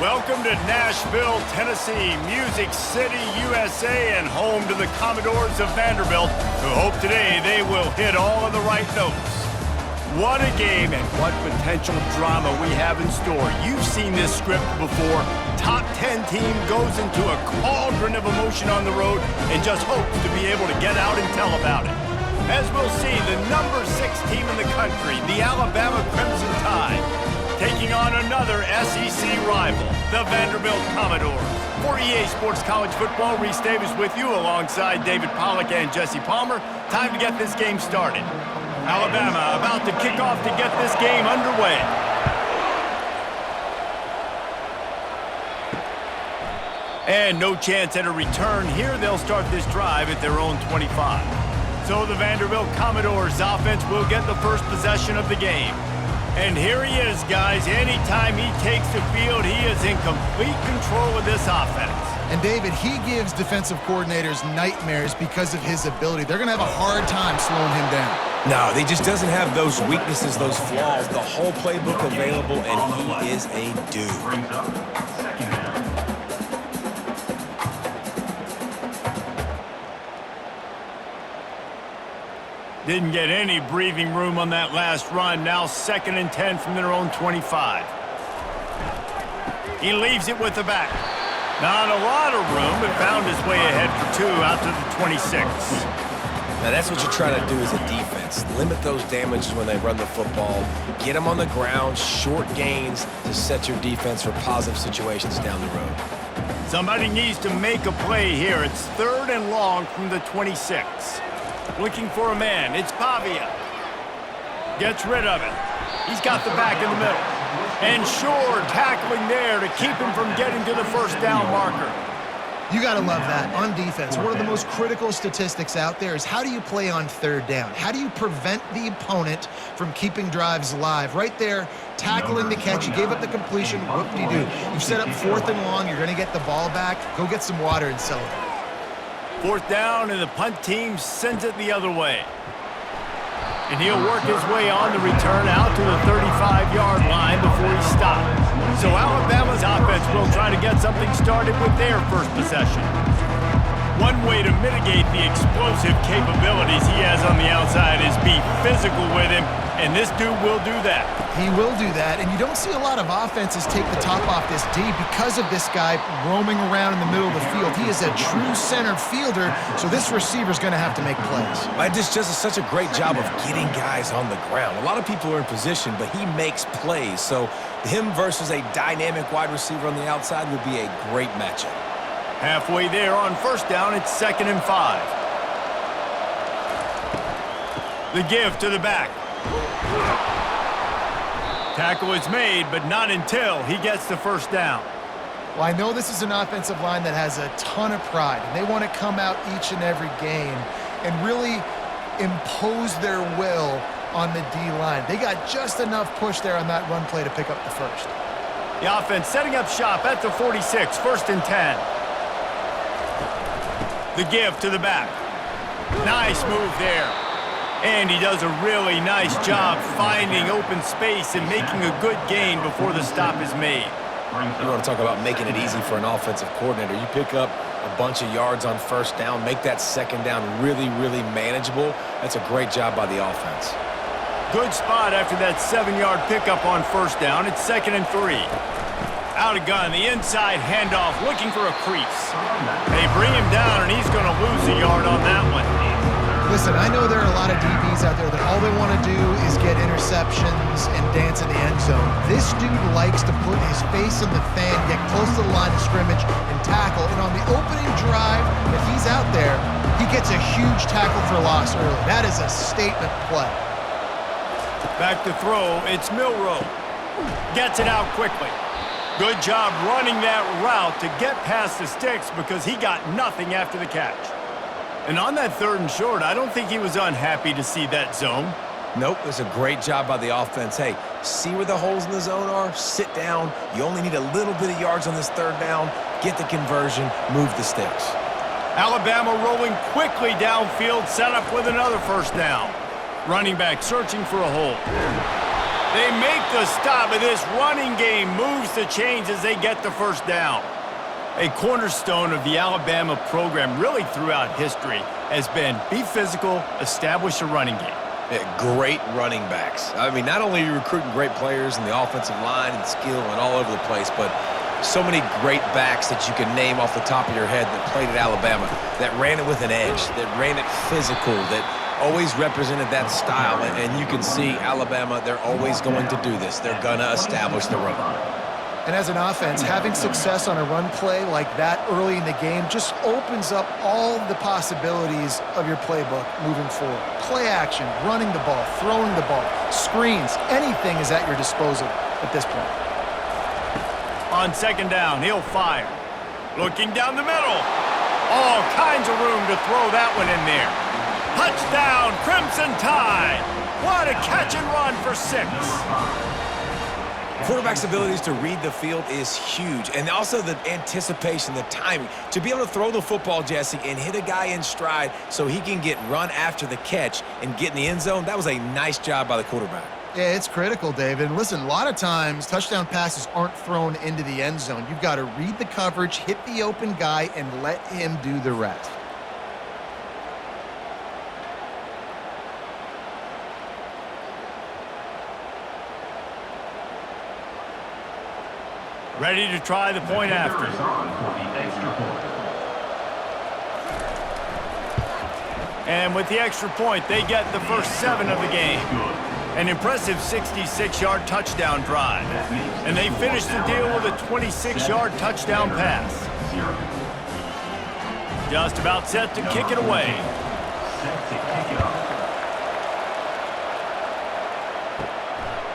Welcome to Nashville, Tennessee, Music City, USA, and home to the Commodores of Vanderbilt, who hope today they will hit all of the right notes. What a game and what potential drama we have in store. You've seen this script before. Top 10 team goes into a cauldron of emotion on the road and just hopes to be able to get out and tell about it. As we'll see, the number 6 team in the country, the Alabama Crimson Tide, taking on another SEC rival, the Vanderbilt Commodores. For EA Sports College Football, Reese Davis with you alongside David Pollack and Jesse Palmer. Time to get this game started. Alabama about to kick off to get this game underway. And no chance at a return here. They'll start this drive at their own 25. So the Vanderbilt Commodores offense will get the first possession of the game. And here he is, guys. Anytime he takes the field, he is in complete control of this offense. And David, he gives defensive coordinators nightmares because of his ability. They're going to have a hard time slowing him down. No, he just doesn't have those weaknesses, those flaws, the whole playbook available, and he is a dude. Didn't get any breathing room on that last run. Now 2nd and 10 from their own 25. He leaves it with the back. Not a lot of room, but found his way ahead for 2 out to the 26. Now that's what you're trying to do as a defense. Limit those damages when they run the football. Get them on the ground, short gains to set your defense for positive situations down the road. Somebody needs to make a play here. It's 3rd and long from the 26. Looking for a man. It's Pavia. Gets rid of it. He's got the back in the middle. And sure, tackling there to keep him from getting to the first down marker. You got to love that on defense. One of the most critical statistics out there is how do you play on 3rd down? How do you prevent the opponent from keeping drives alive? Right there, tackling the catch. You gave up the completion. Whoop-de-doo. You've set up 4th and long. You're going to get the ball back. Go get some water and celebrate. 4th down, and the punt team sends it the other way. And he'll work his way on the return out to the 35-yard line before he stops. So Alabama's offense will try to get something started with their first possession. One way to mitigate the explosive capabilities he has on the outside is be physical with him, and this dude will do that. He will do that, and you don't see a lot of offenses take the top off this D because of this guy roaming around in the middle of the field. He is a true center fielder, so this receiver's going to have to make plays. This just is such a great job of getting guys on the ground. A lot of people are in position, but he makes plays, so him versus a dynamic wide receiver on the outside would be a great matchup. Halfway there on 1st down, it's 2nd and 5. The give to the back. Tackle is made, but not until he gets the first down. Well, I know this is an offensive line that has a ton of pride, and they want to come out each and every game and really impose their will on the D-line. They got just enough push there on that run play to pick up the first. The offense setting up shop at the 46, 1st and 10. The give to the back. Nice move there. And he does a really nice job finding open space and making a good gain before the stop is made. You want to talk about making it easy for an offensive coordinator. You pick up a bunch of yards on 1st down, make that 2nd down really, really manageable. That's a great job by the offense. Good spot after that 7-yard pickup on 1st down. It's 2nd and 3. Out of gun, the inside handoff, looking for a crease. They bring him down, and he's going to lose a yard on that one. Listen, I know there are a lot of DBs out there that all they want to do is get interceptions and dance in the end zone. This dude likes to put his face in the fan, get close to the line of scrimmage, and tackle. And on the opening drive, if he's out there, he gets a huge tackle for loss early. That is a statement play. Back to throw, it's Milroe. Gets it out quickly. Good job running that route to get past the sticks because he got nothing after the catch. And on that 3rd and short, I don't think he was unhappy to see that zone. Nope, it's a great job by the offense. Hey, see where the holes in the zone are, sit down. You only need a little bit of yards on this 3rd down. Get the conversion, move the sticks. Alabama rolling quickly downfield, set up with another 1st down. Running back searching for a hole. They make the stop, and this running game moves notice the change as they get the first down. A cornerstone of the Alabama program really throughout history has been be physical, establish a running game. Yeah, great running backs. I mean, not only are you recruiting great players in the offensive line and skill and all over the place, but so many great backs that you can name off the top of your head that played at Alabama, that ran it with an edge, that ran it physical, that always represented that style. And you can see Alabama, they're always going to do this. They're going to establish the run. And as an offense, having success on a run play like that early in the game just opens up all the possibilities of your playbook moving forward. Play action, running the ball, throwing the ball, screens, anything is at your disposal at this point. On second down, he'll fire. Looking down the middle. All kinds of room to throw that one in there. Touchdown, Crimson Tide. What a catch and run for 6. Quarterback's abilities to read the field is huge, and also the anticipation, the timing. To be able to throw the football, Jesse, and hit a guy in stride so he can get run after the catch and get in the end zone, that was a nice job by the quarterback. Yeah, it's critical, David. And listen, a lot of times touchdown passes aren't thrown into the end zone. You've got to read the coverage, hit the open guy, and let him do the rest. Ready to try the point after. And with the extra point, they get the first 7 of the game. An impressive 66-yard touchdown drive. And they finish the deal with a 26-yard touchdown pass. Just about set to kick it away.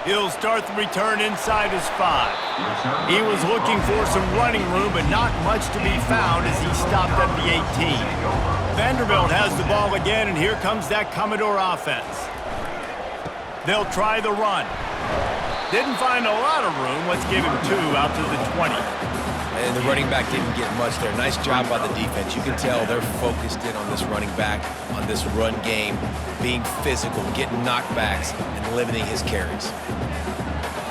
He'll start the return inside his 5. He was looking for some running room, but not much to be found as he stopped at the 18. Vanderbilt has the ball again, and here comes that Commodore offense. They'll try the run. Didn't find a lot of room. Let's give him 2 out to the 20. And the running back didn't get much there. Nice job by the defense. You can tell they're focused in on this running back, on this run game, being physical, getting knockbacks, and limiting his carries.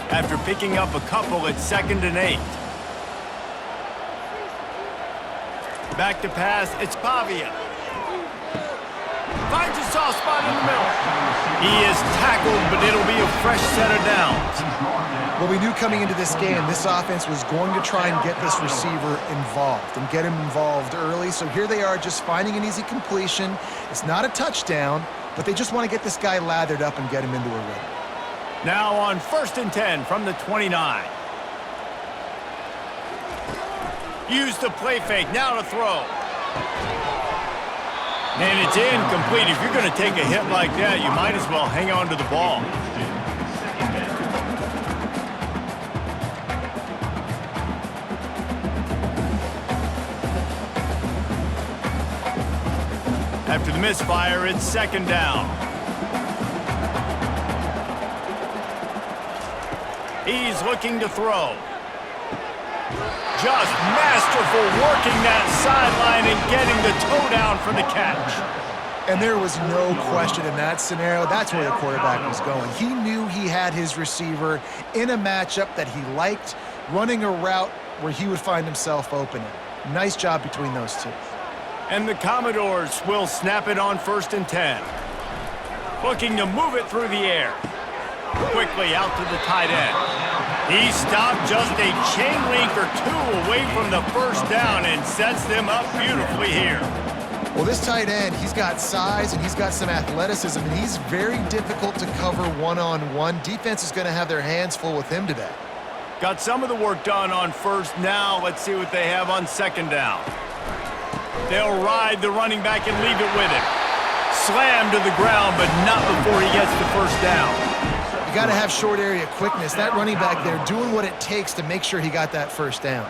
After picking up a couple at 2nd and 8. Back to pass, it's Pavia. Finds a soft spot in the middle. He is tackled, but it'll be a fresh set of downs. Well, we knew coming into this game, this offense was going to try and get this receiver involved and get him involved early. So here they are just finding an easy completion. It's not a touchdown, but they just want to get this guy lathered up and get him into a rhythm. Now on 1st and 10 from the 29. Use the play fake, now to throw. And it's incomplete. If you're going to take a hit like that, you might as well hang on to the ball. After the misfire, it's 2nd down. He's looking to throw. Just masterful working that sideline and getting the toe down for the catch. And there was no question in that scenario. That's where the quarterback was going. He knew he had his receiver in a matchup that he liked, running a route where he would find himself open. Nice job between those two. And the Commodores will snap it on 1st and 10. Looking to move it through the air. Quickly out to the tight end. He stopped just a chain link or 2 away from the first down and sets them up beautifully here. Well, this tight end, he's got size and he's got some athleticism, and he's very difficult to cover one-on-one. Defense is going to have their hands full with him today. Got some of the work done on 1st. Now let's see what they have on 2nd down. They'll ride the running back and leave it with him. Slammed to the ground, but not before he gets the first down. You got to have short area quickness. That running back there doing what it takes to make sure he got that first down.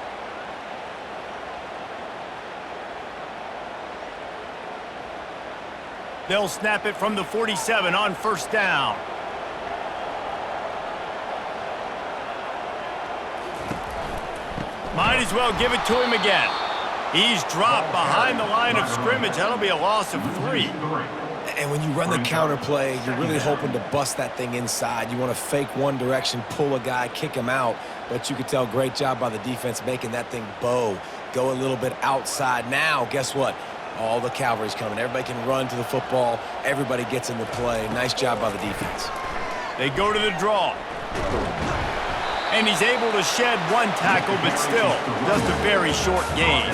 They'll snap it from the 47 on 1st down. Might as well give it to him again. He's dropped behind the line of scrimmage. That'll be a loss of 3. And when you run the counter play, you're really hoping to bust that thing inside. You want to fake one direction, pull a guy, kick him out. But you could tell, great job by the defense making that thing bow, go a little bit outside. Now, guess what? All the cavalry's coming. Everybody can run to the football. Everybody gets in the play. Nice job by the defense. They go to the draw. And he's able to shed one tackle, but still, just a very short gain.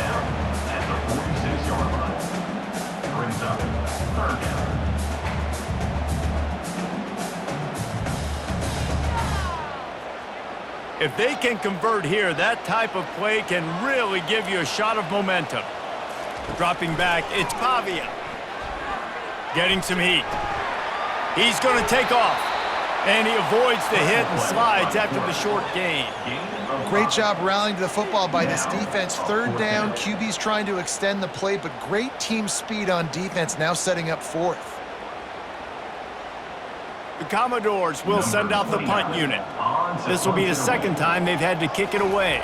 If they can convert here, that type of play can really give you a shot of momentum. Dropping back, it's Pavia. Getting some heat. He's going to take off. And he avoids the hit and slides after the short gain. Great job rallying to the football by this defense. Third down, QB's trying to extend the play, but great team speed on defense, now setting up fourth. The Commodores will send out the punt unit. This will be the second time they've had to kick it away.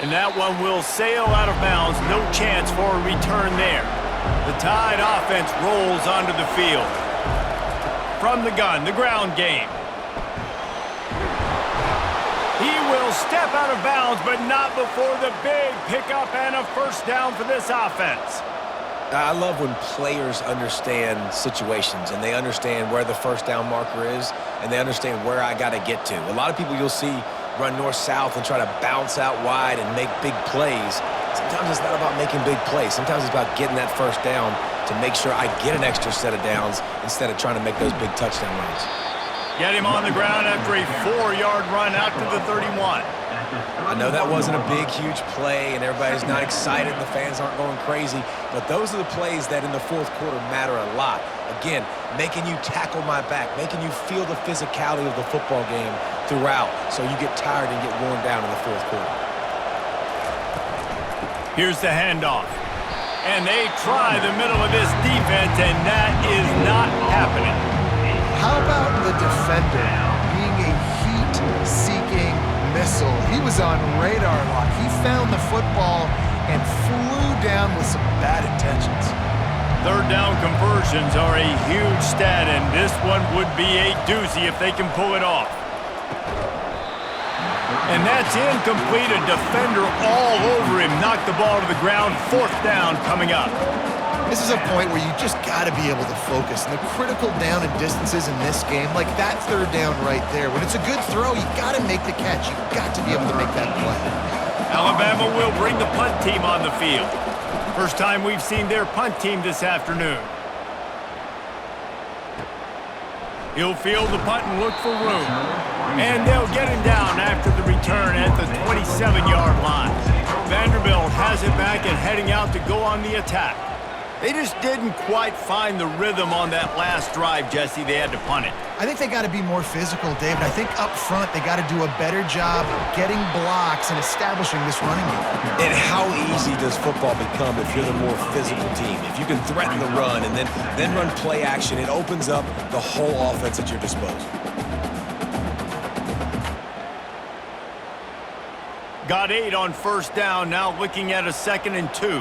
And that one will sail out of bounds. No chance for a return there. The Tide offense rolls onto the field. From the gun, the ground game. He will step out of bounds, but not before the big pickup and a first down for this offense. I love when players understand situations and they understand where the first down marker is and they understand where I got to get to. A lot of people you'll see run north-south and try to bounce out wide and make big plays. Sometimes it's not about making big plays. Sometimes it's about getting that first down to make sure I get an extra set of downs instead of trying to make those big touchdown runs. Get him on the ground after a 4-yard run out to the 31. I know that wasn't a big, huge play, and everybody's not excited, and the fans aren't going crazy, but those are the plays that in the fourth quarter matter a lot. Again, making you tackle my back, making you feel the physicality of the football game throughout, so you get tired and get worn down in the fourth quarter. Here's the handoff. And they try the middle of this defense, and that is not happening. How about the defender being a heat-seeking missile? He was on radar lock. He found the football and flew down with some bad intentions. Third down conversions are a huge stat, and this one would be a doozy if they can pull it off. And that's incomplete. A defender all over him. Knocked the ball to the ground. Fourth down coming up. This is a point where you just got to be able to focus. And the critical down and distances in this game, like that third down right there, when it's a good throw, you got to make the catch. You got to be able to make that play. Alabama will bring the punt team on the field. First time we've seen their punt team this afternoon. He'll field the punt and look for room. And they'll get him down after the return at the 27-yard line. Vanderbilt has it back and heading out to go on the attack. They just didn't quite find the rhythm on that last drive, Jesse. They had to punt it. I think they got to be more physical, David. I think up front they got to do a better job getting blocks and establishing this running game. And how easy does football become if you're the more physical team? If you can threaten the run and then run play action, it opens up the whole offense at your disposal. Got 8 on first down, now looking at a 2nd and 2.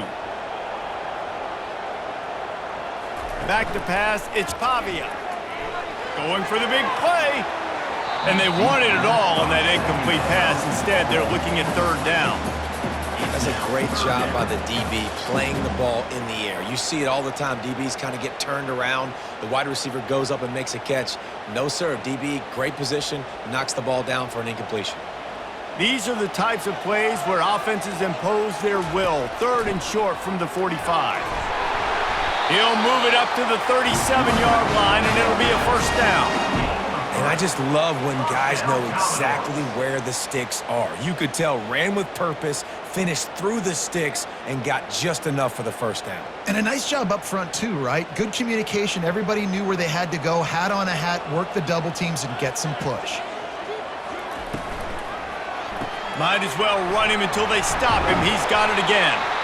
Back to pass, it's Pavia. Going for the big play. And they wanted it all on that incomplete pass. Instead, they're looking at third down. That's a great job by the DB playing the ball in the air. You see it all the time. DBs kind of get turned around. The wide receiver goes up and makes a catch. No, sir. DB, great position, knocks the ball down for an incompletion. These are the types of plays where offenses impose their will. Third and short from the 45. He'll move it up to the 37-yard line, and it'll be a first down. And I just love when guys know exactly where the sticks are. You could tell, ran with purpose, finished through the sticks, and got just enough for the first down. And a nice job up front, too, right? Good communication. Everybody knew where they had to go, hat on a hat, work the double teams, and get some push. Might as well run him until they stop him. He's got it again.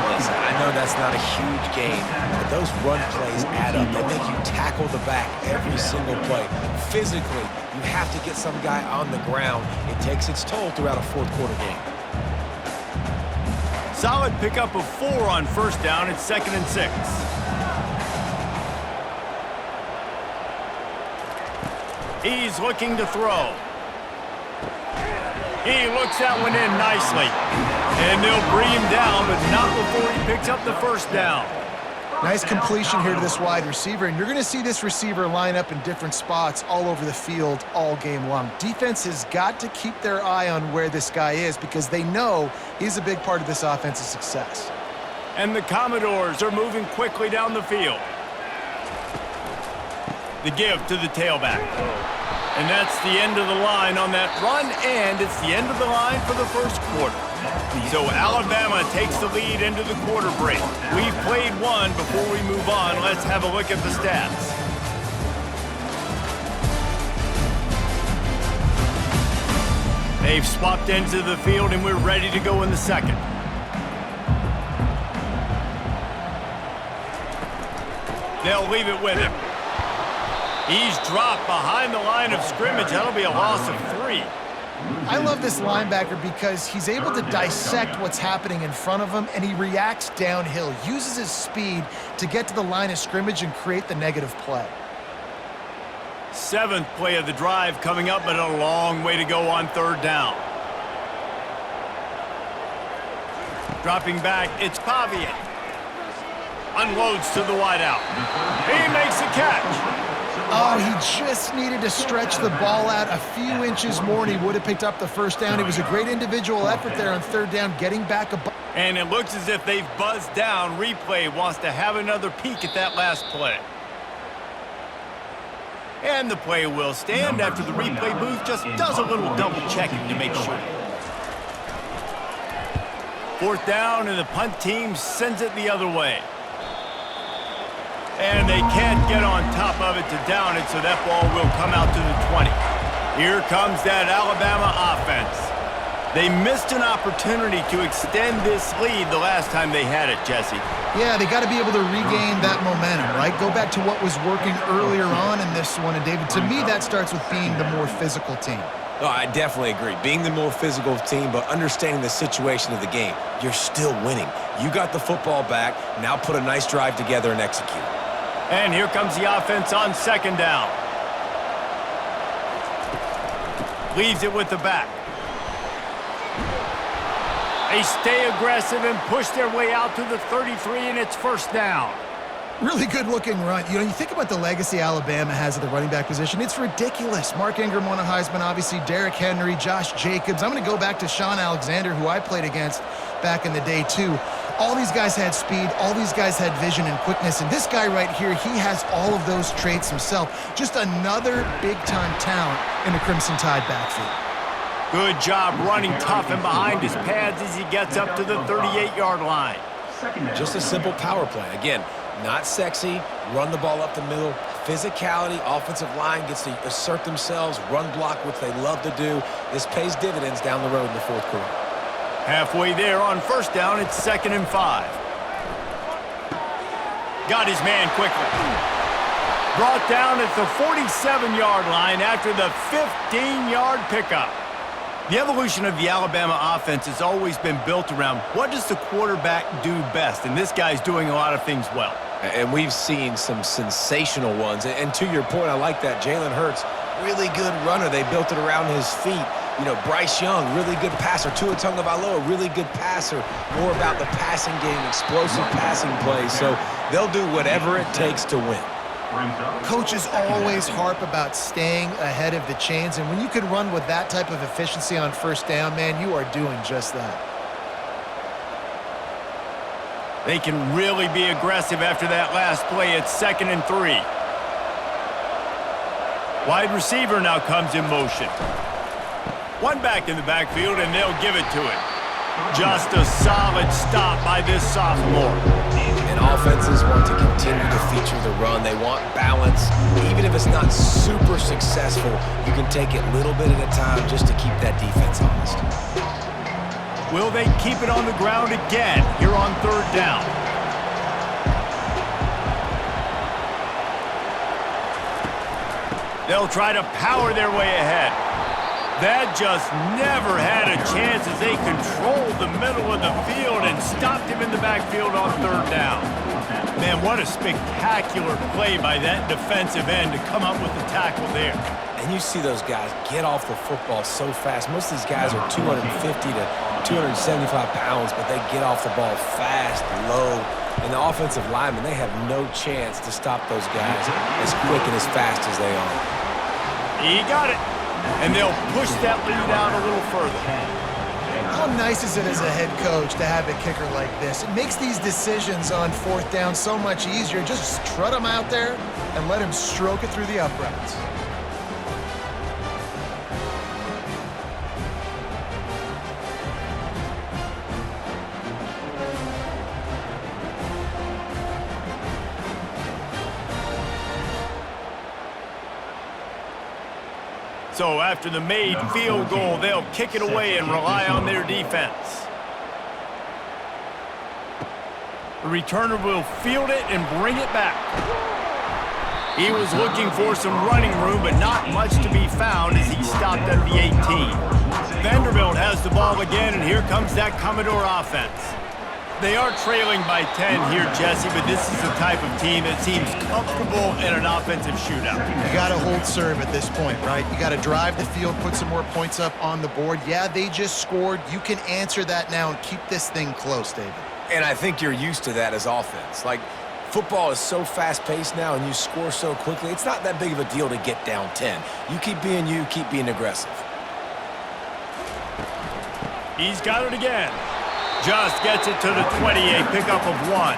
Listen, I know that's not a huge game, but those run plays add up. They make you tackle the back every single play. Physically, you have to get some guy on the ground. It takes its toll throughout a fourth quarter game. Solid pickup of 4 on first down. It's 2nd and 6. He's looking to throw. He looks that one in nicely. And they'll bring him down, but not before he picks up the first down. Nice completion here to this wide receiver, and you're going to see this receiver line up in different spots all over the field all game long. Defense has got to keep their eye on where this guy is because they know he's a big part of this offense's success. And the Commodores are moving quickly down the field. The give to the tailback. And that's the end of the line on that run, and it's the end of the line for the first quarter. So Alabama takes the lead into the quarter break. We've played one. Before we move on, let's have a look at the stats. They've swapped ends of the field, and we're ready to go in the second. They'll leave it with him. He's dropped behind the line of scrimmage. That'll be a loss of 3. I love this linebacker because he's able to dissect what's happening in front of him, and he reacts downhill, uses his speed to get to the line of scrimmage and create the negative play. 7th play of the drive coming up, but a long way to go on third down. Dropping back, it's Pavier. Unloads to the wideout. He makes the catch. Oh, he just needed to stretch the ball out a few inches more, and he would have picked up the first down. It was a great individual effort there on third down, getting back a... And it looks as if they've buzzed down. Replay wants to have another peek at that last play. And the play will stand after the replay booth just does a little double checking to make sure. 4th down, and the punt team sends it the other way. And they can't get on top of it to down it, so that ball will come out to the 20. Here comes that Alabama offense. They missed an opportunity to extend this lead the last time they had it, Jesse. Yeah, they got to be able to regain that momentum, right? Go back to what was working earlier on in this one. And, David, to me, that starts with being the more physical team. Oh, I definitely agree. Being the more physical team, but understanding the situation of the game. You're still winning. You got the football back. Now put a nice drive together and execute. And here comes the offense on 2nd down. Leaves it with the back. They stay aggressive and push their way out to the 33, and it's 1st down. Really good-looking run. You know, you think about the legacy Alabama has at the running back position. It's ridiculous. Mark Ingram won a Heisman, obviously. Derrick Henry, Josh Jacobs. I'm going to go back to Sean Alexander, who I played against back in the day, too. All these guys had speed. All these guys had vision and quickness. And this guy right here, he has all of those traits himself. Just another big-time talent in the Crimson Tide backfield. Good job running tough and behind his pads as he gets up to the 38-yard line. Just a simple power play. Again, not sexy, run the ball up the middle. Physicality, offensive line gets to assert themselves, run block, which they love to do. This pays dividends down the road in the 4th quarter. Halfway there on 1st down, it's 2nd and 5. Got his man quickly. Brought down at the 47-yard line after the 15-yard pickup. The evolution of the Alabama offense has always been built around what does the quarterback do best, and this guy's doing a lot of things well. And we've seen some sensational ones. And to your point, I like that. Jalen Hurts, really good runner. They built it around his feet. You know, Bryce Young, really good passer. Tua Tagovailoa, really good passer. More about the passing game, explosive passing plays. So they'll do whatever it takes to win. Coaches always harp about staying ahead of the chains, and when you can run with that type of efficiency on 1st down, man, you are doing just that. They can really be aggressive after that last play. It's 2nd and 3. Wide receiver now comes in motion. One back in the backfield, and they'll give it to him. Just a solid stop by this sophomore. And offenses want to continue to feature the run. They want balance. Even if it's not super successful, you can take it little bit at a time just to keep that defense honest. Will they keep it on the ground again here on 3rd down? They'll try to power their way ahead. That just never had a chance as they controlled the middle of the field and stopped him in the backfield on third down. Man, what a spectacular play by that defensive end to come up with the tackle there. And you see those guys get off the football so fast. Most of these guys are 250 to 275 pounds, but they get off the ball fast, low. And the offensive linemen, they have no chance to stop those guys as quick and as fast as they are. He got it. And they'll push that lead out a little further. How nice is it as a head coach to have a kicker like this? It makes these decisions on fourth down so much easier. Just strut him out there and let him stroke it through the uprights. So after the made field goal, they'll kick it away and rely on their defense. The returner will field it and bring it back. He was looking for some running room, but not much to be found as he stopped at the 18. Vanderbilt has the ball again, and here comes that Commodore offense. They are trailing by 10 here, Jesse, but this is the type of team that seems comfortable in an offensive shootout. You got to hold serve at this point, right? You got to drive the field, put some more points up on the board. Yeah, they just scored. You can answer that now and keep this thing close, David. And I think you're used to that as offense. Like, football is so fast-paced now and you score so quickly, it's not that big of a deal to get down 10. You keep being aggressive. He's got it again. Just gets it to the 20, a pickup of 1.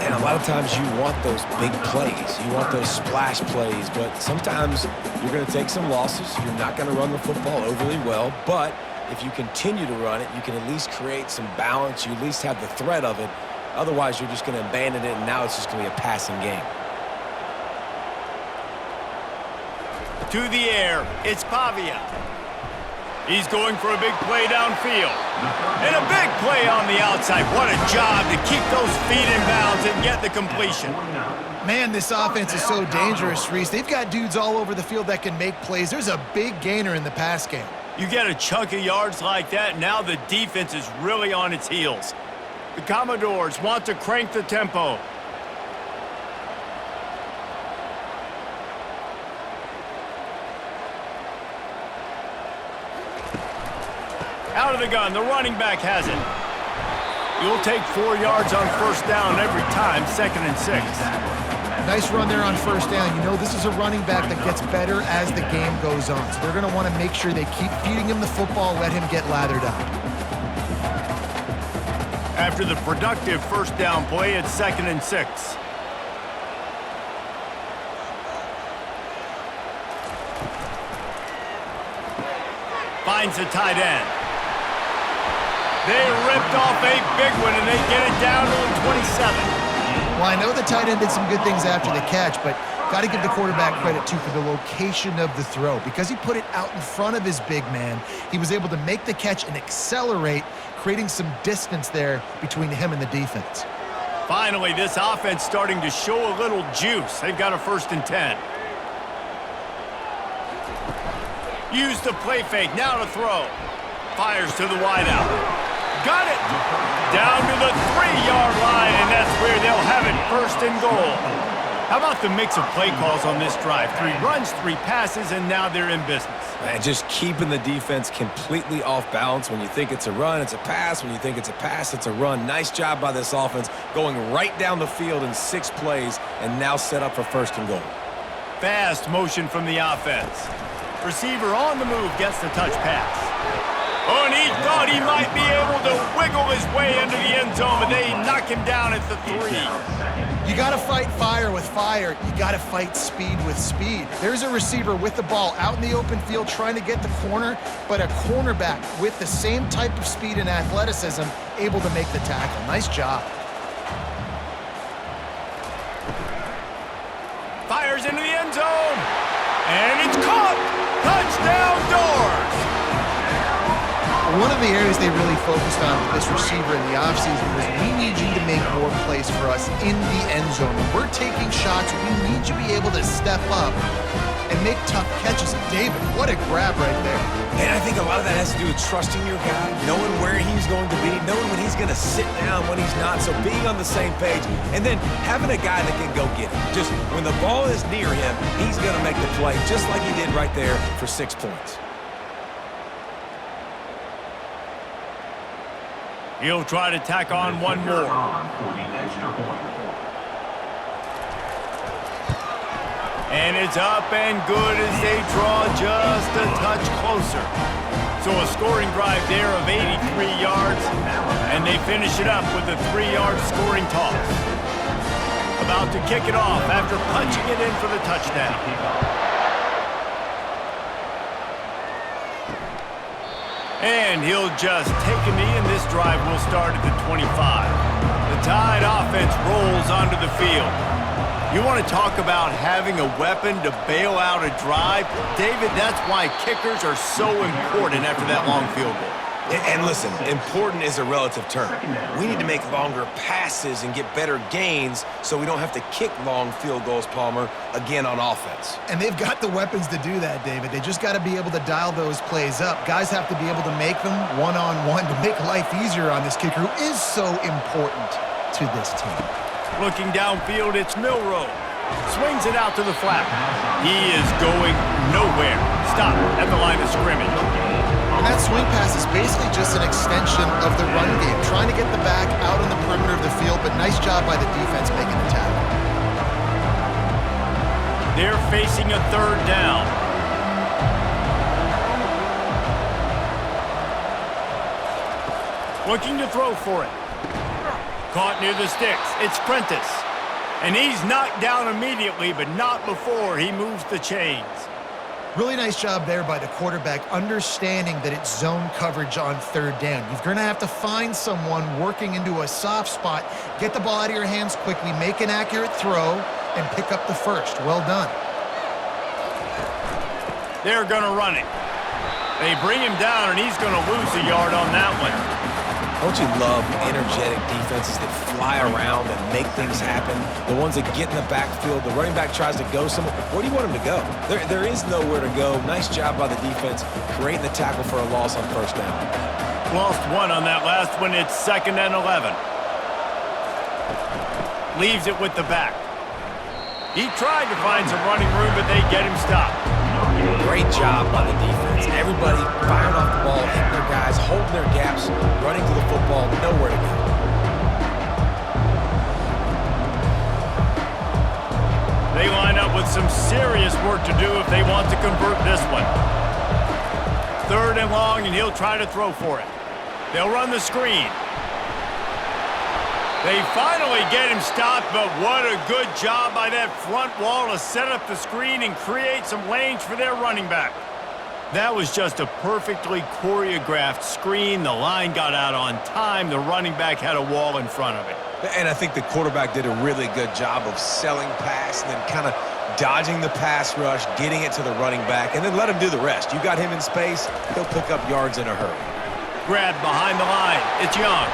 And a lot of times you want those big plays. You want those splash plays, but sometimes you're going to take some losses. You're not going to run the football overly well, but if you continue to run it, you can at least create some balance. You at least have the threat of it. Otherwise, you're just going to abandon it, and now it's just going to be a passing game. To the air, it's Pavia. He's going for a big play downfield. And a big play on the outside. What a job to keep those feet in bounds and get the completion. Man, this offense is so dangerous, Reese. They've got dudes all over the field that can make plays. There's a big gainer in the pass game. You get a chunk of yards like that, now the defense is really on its heels. The Commodores want to crank the tempo. Out of the gun, the running back has it. You'll take 4 yards on first down every time, 2nd and 6. Nice run there on first down. You know, this is a running back that gets better as the game goes on. So they're going to want to make sure they keep feeding him the football, let him get lathered up. After the productive first down play, it's 2nd and 6. Finds the tight end. They ripped off a big one, and they get it down to the 27. Well, I know the tight end did some good things after the catch, but got to give the quarterback credit, too, for the location of the throw. Because he put it out in front of his big man, he was able to make the catch and accelerate, creating some distance there between him and the defense. Finally, this offense starting to show a little juice. They've got a 1st and 10. Use the play fake, now to throw. Fires to the wideout. Got it! Down to the 3-yard line, and that's where they'll have it, 1st and goal. How about the mix of play calls on this drive? 3 runs, 3 passes, and now they're in business. Man, just keeping the defense completely off balance. When you think it's a run, it's a pass. When you think it's a pass, it's a run. Nice job by this offense, going right down the field in 6 plays, and now set up for 1st and goal. Fast motion from the offense. Receiver on the move gets the touch pass. Oh, and he thought he might be able to wiggle his way into the end zone, but they knock him down at the 3. You got to fight fire with fire. You got to fight speed with speed. There's a receiver with the ball out in the open field trying to get the corner, but a cornerback with the same type of speed and athleticism able to make the tackle. Nice job. Fires into the end zone, and it's caught. Touchdown, Doors. One of the areas they really focused on with this receiver in the offseason was, we need you to make more plays for us in the end zone. When we're taking shots, we need you to be able to step up and make tough catches. David, what a grab right there. And I think a lot of that has to do with trusting your guy, knowing where he's going to be, knowing when he's going to sit down, when he's not, so being on the same page, and then having a guy that can go get it. Just when the ball is near him, he's going to make the play, just like he did right there for 6 points. He'll try to tack on one more. And it's up and good as they draw just a touch closer. So a scoring drive there of 83 yards, and they finish it up with a 3-yard scoring toss. About to kick it off after punching it in for the touchdown. And he'll just take a knee, and this drive will start at the 25. The Tide offense rolls onto the field. You want to talk about having a weapon to bail out a drive? David, that's why kickers are so important after that long field goal. And listen, important is a relative term. We need to make longer passes and get better gains so we don't have to kick long field goals, Palmer, again on offense. And they've got the weapons to do that, David. They just got to be able to dial those plays up. Guys have to be able to make them one-on-one to make life easier on this kicker, who is so important to this team. Looking downfield, it's Milroe. Swings it out to the flat. He is going nowhere. Stop at the line of scrimmage. And that swing pass is basically just an extension of the run game, trying to get the back out on the perimeter of the field, but nice job by the defense making the tackle. They're facing a 3rd down. Looking to throw for it. Caught near the sticks. It's Prentice. And he's knocked down immediately, but not before he moves the chains. Really nice job there by the quarterback, understanding that it's zone coverage on 3rd down. You're going to have to find someone working into a soft spot, get the ball out of your hands quickly, make an accurate throw, and pick up the first. Well done. They're going to run it. They bring him down, and he's going to lose a yard on that one. Don't you love energetic defenses that fly around and make things happen? The ones that get in the backfield, the running back tries to go somewhere. Where do you want him to go? There is nowhere to go. Nice job by the defense, creating the tackle for a loss on 1st down. Lost one on that last one. It's 2nd and 11. Leaves it with the back. He tried to find some running room, but they get him stopped. Great job by the defense. Everybody firing off the ball, hitting their guys, holding their gaps, running to the football, nowhere to go. They line up with some serious work to do if they want to convert this one. 3rd and long, and he'll try to throw for it. They'll run the screen. They finally get him stopped, but what a good job by that front wall to set up the screen and create some lanes for their running back. That was just a perfectly choreographed screen. The line got out on time. The running back had a wall in front of it. And I think the quarterback did a really good job of selling pass and then kind of dodging the pass rush, getting it to the running back, and then let him do the rest. You got him in space, he'll pick up yards in a hurry. Grab behind the line. It's Young.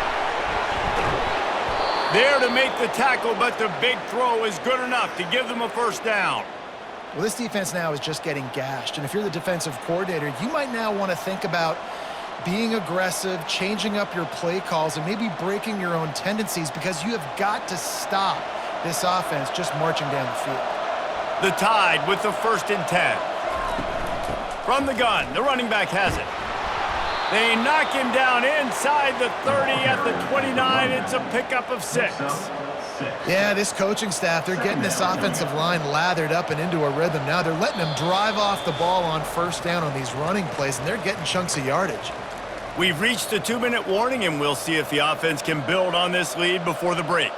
There to make the tackle, but the big throw is good enough to give them a 1st down. Well, this defense now is just getting gashed, and if you're the defensive coordinator, you might now want to think about being aggressive, changing up your play calls, and maybe breaking your own tendencies, because you have got to stop this offense just marching down the field. The Tide with the 1st and 10. From the gun, the running back has it. They knock him down inside the 30 at the 29. It's a pickup of 6. Yeah, this coaching staff, they're getting this offensive line lathered up and into a rhythm. Now they're letting them drive off the ball on 1st down on these running plays, and they're getting chunks of yardage. We've reached a 2-minute warning, and we'll see if the offense can build on this lead before the break.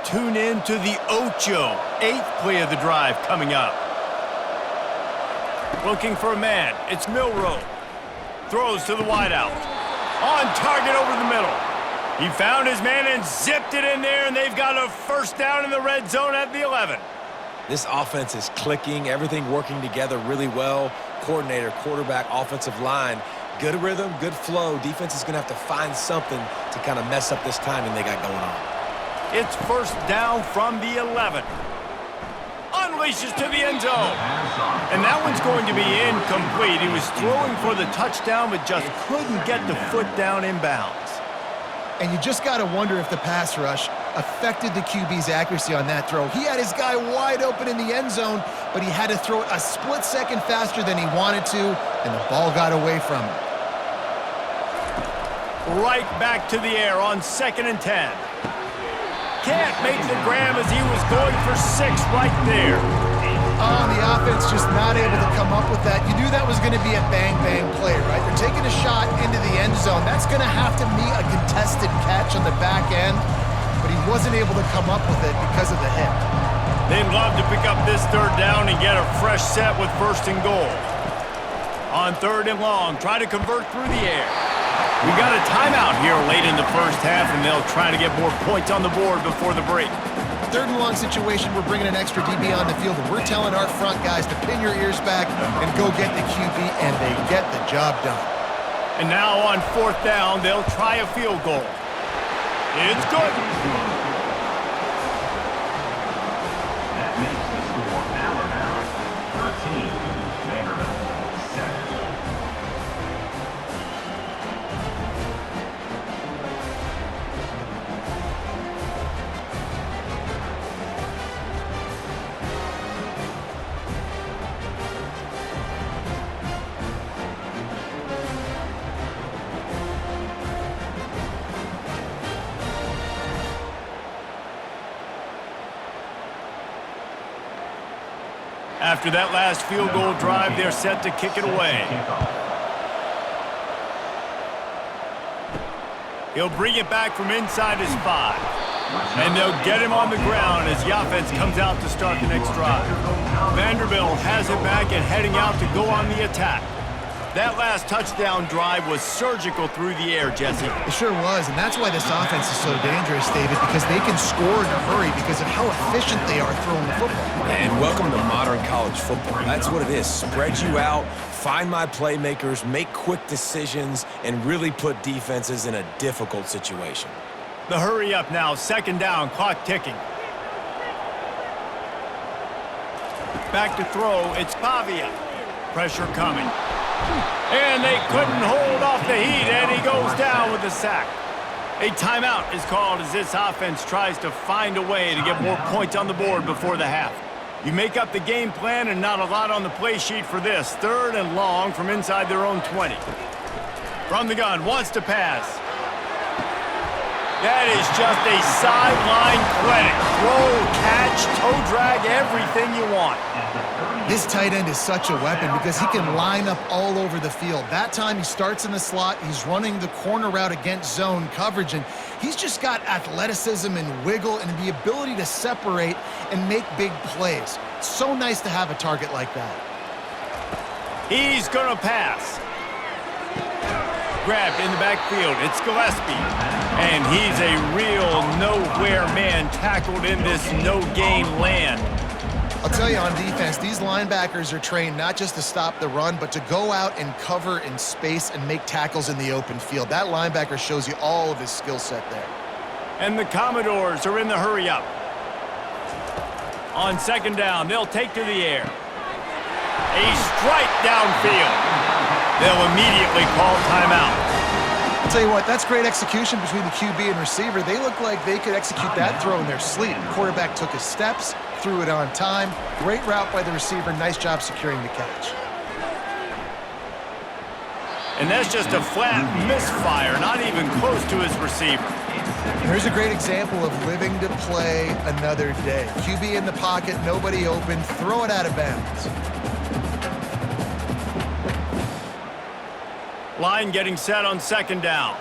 Tune in to the Ocho, 8th play of the drive coming up. Looking for a man. It's Milroe. Throws to the wideout. On target over the middle. He found his man and zipped it in there, and they've got a 1st down in the red zone at the 11. This offense is clicking, everything working together really well. Coordinator, quarterback, offensive line. Good rhythm, good flow. Defense is going to have to find something to kind of mess up this timing they got going on. It's first down from the 11. Unleashes to the end zone. And that one's going to be incomplete. He was throwing for the touchdown, but just couldn't get the foot down inbounds. And you just got to wonder if the pass rush affected the QB's accuracy on that throw. He had his guy wide open in the end zone, but he had to throw it a split second faster than he wanted to, and the ball got away from him. Right back to the air on 2nd and 10. Can't make the grab as he was going for 6 right there. Oh, the offense just not able to come up with that. You knew that was going to be a bang-bang play, right? They're taking a shot into the end zone. That's going to have to be a contested catch on the back end, but he wasn't able to come up with it because of the hit. They'd love to pick up this 3rd down and get a fresh set with 1st and goal. On 3rd and long, try to convert through the air. We got a timeout here late in the first half, and they'll try to get more points on the board before the break. 3rd and long situation, we're bringing an extra DB on the field, and we're telling our front guys to pin your ears back and go get the QB, and they get the job done. And now on 4th down, they'll try a field goal. It's good. That makes the score Alabama 13, Vanderbilt 7. After that last field goal drive, they're set to kick it away. He'll bring it back from inside his 5. And they'll get him on the ground as the offense comes out to start the next drive. Vanderbilt has it back and heading out to go on the attack. That last touchdown drive was surgical through the air, Jesse. It sure was, and that's why this offense is so dangerous, David, because they can score in a hurry because of how efficient they are throwing the football. And welcome to modern college football. That's what it is. Spread you out, find my playmakers, make quick decisions, and really put defenses in a difficult situation. The hurry up now, 2nd down, clock ticking. Back to throw, it's Pavia. Pressure coming. And they couldn't hold off the heat, and he goes down with a sack. A timeout is called as this offense tries to find a way to get more points on the board before the half. You make up the game plan and not a lot on the play sheet for this. 3rd and long from inside their own 20. From the gun, wants to pass. That is just a sideline clinic. Throw, catch, toe drag, everything you want. This tight end is such a weapon because he can line up all over the field. That time he starts in the slot, he's running the corner route against zone coverage, and he's just got athleticism and wiggle and the ability to separate and make big plays. It's so nice to have a target like that. He's gonna pass. Grabbed in the backfield, it's Gillespie. And he's a real nowhere man tackled in this no-gain land. I'll tell you, on defense, these linebackers are trained not just to stop the run, but to go out and cover in space and make tackles in the open field. That linebacker shows you all of his skill set there. And the Commodores are in the hurry up. On 2nd down, they'll take to the air. A strike downfield. They'll immediately call timeout. I'll tell you what, that's great execution between the QB and receiver. They look like they could execute that throw in their sleep. The quarterback took his steps, threw it on time. Great route by the receiver. Nice job securing the catch. And that's just a flat misfire, not even close to his receiver. Here's a great example of living to play another day. QB in the pocket, nobody open, throw it out of bounds. Line getting set on 2nd down.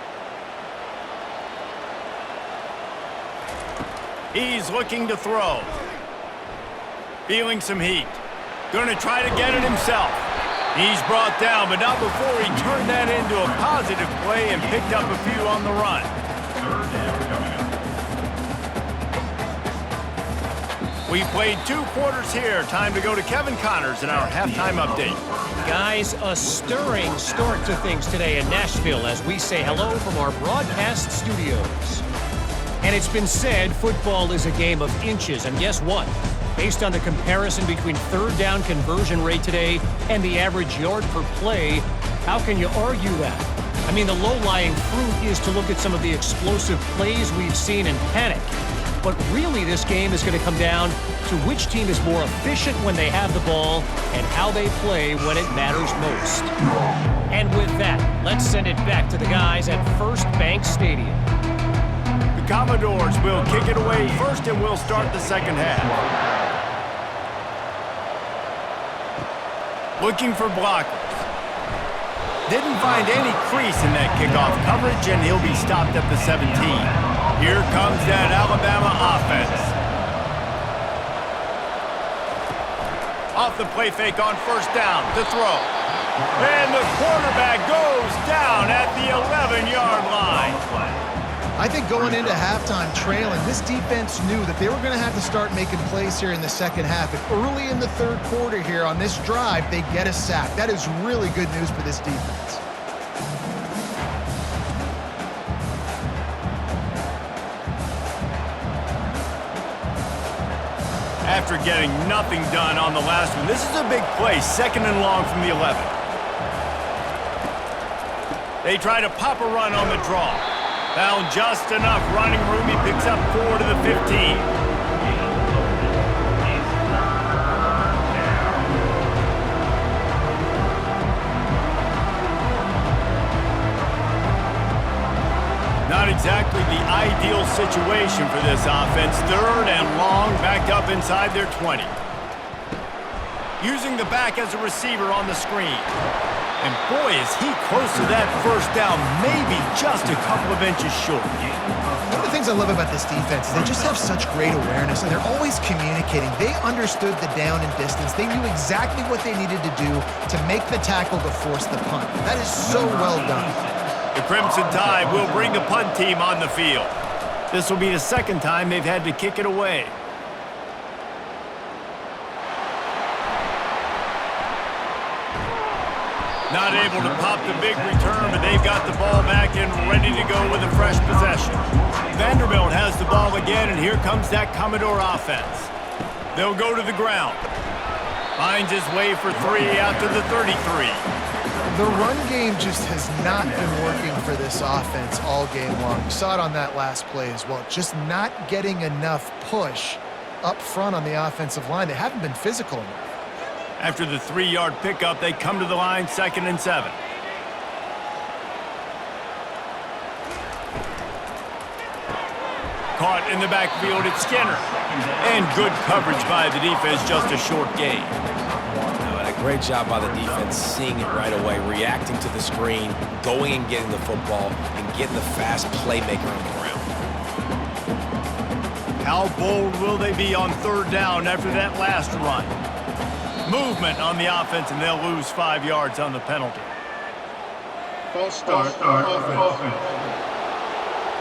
He's looking to throw. Feeling some heat. Going to try to get it himself. He's brought down, but not before he turned that into a positive play and picked up a few on the run. We played 2 quarters here. Time to go to Kevin Connors in our halftime update. Guys, a stirring start to things today in Nashville as we say hello from our broadcast studios. And it's been said football is a game of inches, and guess what? Based on the comparison between third down conversion rate today and the average yard per play, how can you argue that? I mean, the low-lying fruit is to look at some of the explosive plays we've seen and panic. But really, this game is going to come down to which team is more efficient when they have the ball and how they play when it matters most. And with that, let's send it back to the guys at First Bank Stadium. The Commodores will kick it away first, and we'll start the second half. Looking for blockers. Didn't find any crease in that kickoff coverage, and he'll be stopped at the 17. Here comes that Alabama offense. Off the play fake on first down to throw. And the quarterback goes down at the 11-yard line. I think going into halftime trailing, this defense knew that they were going to have to start making plays here in the second half. And early in the third quarter here on this drive, they get a sack. That is really good news for this defense. After getting nothing done on the last one, this is a big play, 2nd and long from the 11. They try to pop a run on the draw. Found just enough running room. He picks up 4 to the 15. Not exactly the ideal situation for this offense. 3rd and long, backed up inside their 20. Using the back as a receiver on the screen. And boy, is he close to that first down, maybe just a couple of inches short. One of the things I love about this defense is they just have such great awareness, and they're always communicating. They understood the down and distance. They knew exactly what they needed to do to make the tackle to force the punt. That is so well done. The Crimson Tide will bring the punt team on the field. This will be the 2nd time they've had to kick it away. Not able to pop the big return, but they've got the ball back and ready to go with a fresh possession. Vanderbilt has the ball again, and here comes that Commodore offense. They'll go to the ground. Finds his way for 3 out to the 33. The run game just has not been working for this offense all game long. You saw it on that last play as well. Just not getting enough push up front on the offensive line. They haven't been physical enough. After the 3-yard pickup, they come to the line, 2nd and 7. Caught in the backfield, it's Skinner. And good coverage by the defense, just a short gain. And a great job by the defense, seeing it right away, reacting to the screen, going and getting the football, and getting the fast playmaker on the ground. How bold will they be on 3rd down after that last run? Movement on the offense, and they'll lose 5 yards on the penalty. False start offense.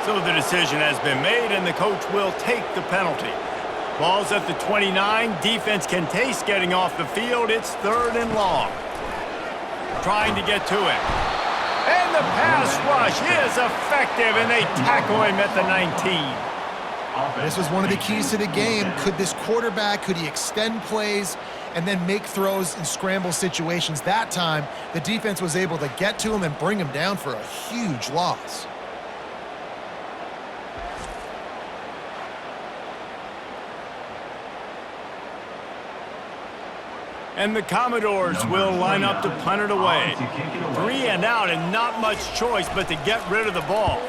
So the decision has been made, and the coach will take the penalty. Ball's at the 29. Defense can taste getting off the field. It's 3rd and long. Trying to get to it. And the pass rush is effective, and they tackle him at the 19. This was one of the keys to the game. Could this quarterback, could he extend plays and then make throws in scramble situations? That time, the defense was able to get to him and bring him down for a huge loss. And the Commodores will line up to punt it away. 3 and out, and not much choice but to get rid of the ball.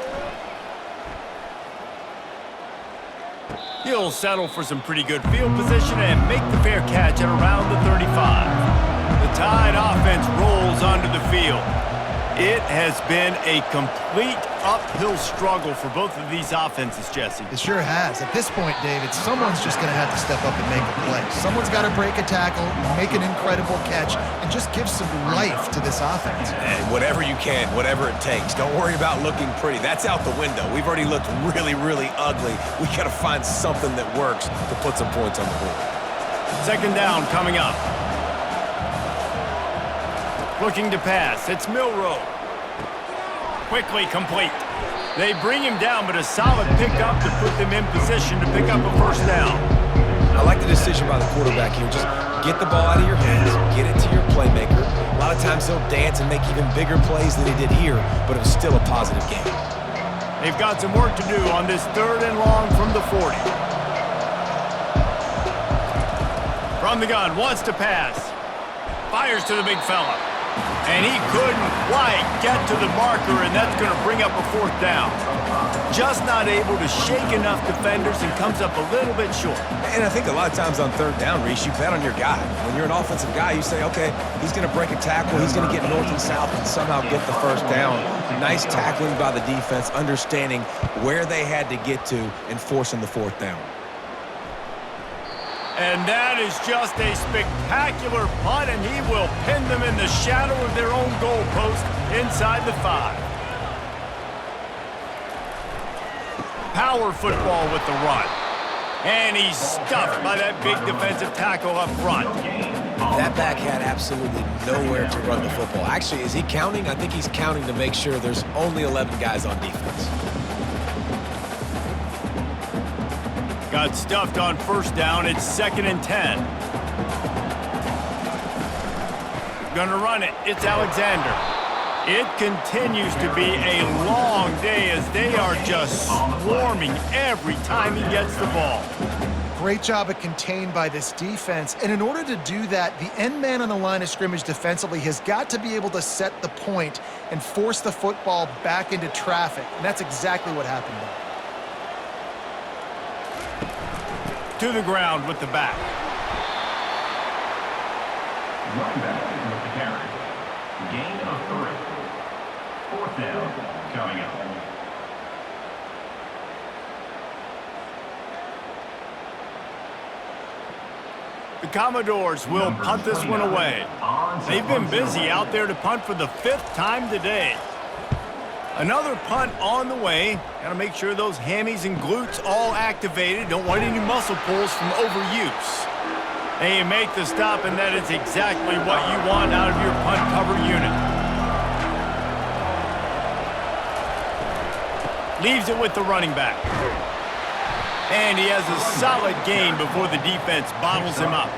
He'll settle for some pretty good field position and make the fair catch at around the 35. The Tide offense rolls onto the field. It has been a complete uphill struggle for both of these offenses, Jesse. It sure has. At this point, David, someone's just going to have to step up and make a play. Someone's got to break a tackle, make an incredible catch, and just give some life to this offense. And whatever you can, whatever it takes. Don't worry about looking pretty. That's out the window. We've already looked really, really ugly. We got to find something that works to put some points on the board. Second down coming up. Looking to pass. It's Milroe. Quickly complete. They bring him down, but a solid pickup to put them in position to pick up a first down. I like the decision by the quarterback here. Just get the ball out of your hands, get it to your playmaker. A lot of times he'll dance and make even bigger plays than he did here, but it was still a positive game. They've got some work to do on this 3rd and long from the 40. From the gun, wants to pass. Fires to the big fella. And he couldn't quite get to the marker, and that's going to bring up a 4th down. Just not able to shake enough defenders and comes up a little bit short. And I think a lot of times on 3rd down, Reese, you bet on your guy. When you're an offensive guy, you say, okay, he's going to break a tackle, he's going to get north and south and somehow get the first down. Nice tackling by the defense, understanding where they had to get to and forcing the 4th down. And that is just a spectacular punt, and he will pin them in the shadow of their own goalpost inside the 5. Power football with the run. And he's stuffed by that big defensive tackle up front. That back had absolutely nowhere to run the football. Actually, is he counting? I think he's counting to make sure there's only 11 guys on defense. Got stuffed on first down. It's 2nd and 10. Gonna run it. It's Alexander. It continues to be a long day as they are just swarming every time he gets the ball. Great job of contained by this defense. And in order to do that, the end man on the line of scrimmage defensively has got to be able to set the point and force the football back into traffic. And that's exactly what happened there. To the ground with the back. Running back with the carry. Gain of 3. 4th down coming up. The Commodores will punt this one away. They've been busy out there to punt for the 5th time today. Another punt on the way. Got to make sure those hammies and glutes all activated. Don't want any muscle pulls from overuse. They make the stop, and that is exactly what you want out of your punt cover unit. Leaves it with the running back. And he has a solid gain before the defense bottles him up.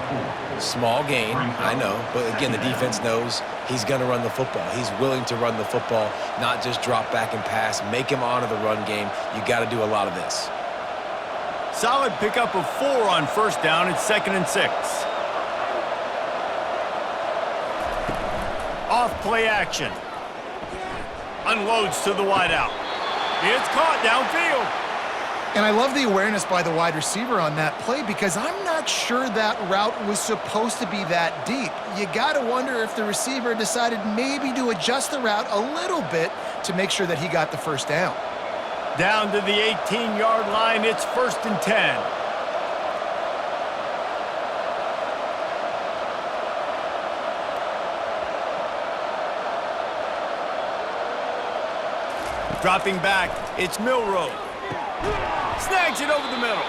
Small gain, I know, but again, the defense knows he's going to run the football. He's willing to run the football, not just drop back and pass, make him honor the run game. You got to do a lot of this. Solid pickup of 4 on first down. It's 2nd and 6. Off play action. Unloads to the wideout. It's caught downfield. And I love the awareness by the wide receiver on that play because I'm not sure that route was supposed to be that deep. You got to wonder if the receiver decided maybe to adjust the route a little bit to make sure that he got the first down. Down to the 18-yard line, it's 1st and 10. Dropping back, it's Milroe. Snags it over the middle.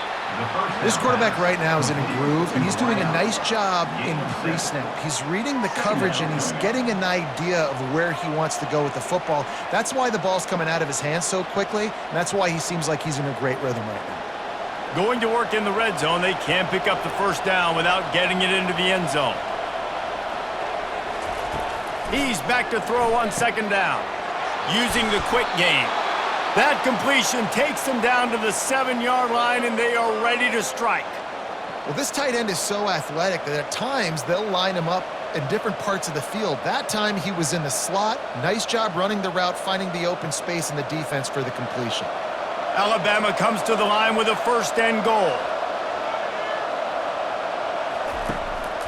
This quarterback right now is in a groove, and he's doing a nice job in pre-snap. He's reading the coverage, and he's getting an idea of where he wants to go with the football. That's why the ball's coming out of his hands so quickly, and that's why he seems like he's in a great rhythm right now. Going to work in the red zone. They can't pick up the first down without getting it into the end zone. He's back to throw on 2nd down, using the quick game. That completion takes them down to the 7-yard line, and they are ready to strike. Well, this tight end is so athletic that at times they'll line him up in different parts of the field. That time he was in the slot. Nice job running the route, finding the open space in the defense for the completion. Alabama comes to the line with a 1st and goal.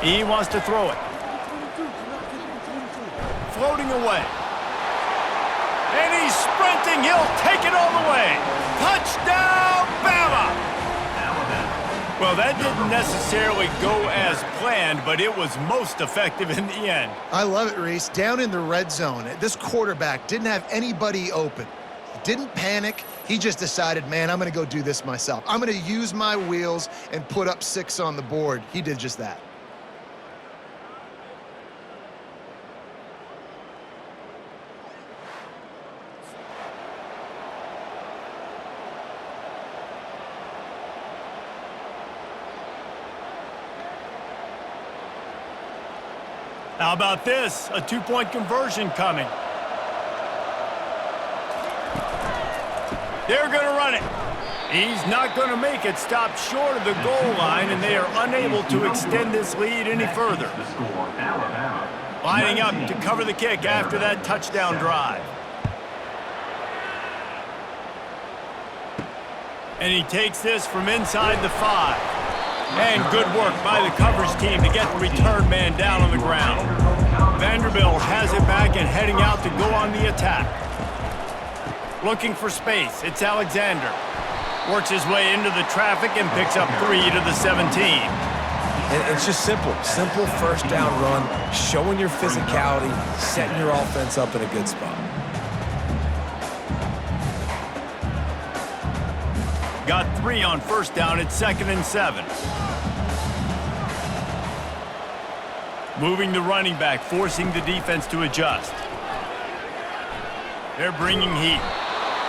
He wants to throw it. Floating away. He's sprinting. He'll take it all the way. Touchdown, Bama! Well, that didn't necessarily go as planned, but it was most effective in the end. I love it, Reese. Down in the red zone, this quarterback didn't have anybody open. He didn't panic. He just decided, man, I'm going to go do this myself. I'm going to use my wheels and put up 6 on the board. He did just that. How about this? A 2-point conversion coming. They're going to run it. He's not going to make it. Stop short of the goal line, and they are unable to extend this lead any further. Lining up to cover the kick after that touchdown drive. And he takes this from inside the 5. And good work by the coverage team to get the return man down on the ground. Vanderbilt has it back and heading out to go on the attack. Looking for space, it's Alexander. Works his way into the traffic and picks up 3 to the 17. And it's just simple first down run, showing your physicality, setting your offense up in a good spot. Got 3 on first down. It's 2nd and 7. Moving the running back, forcing the defense to adjust. They're bringing heat.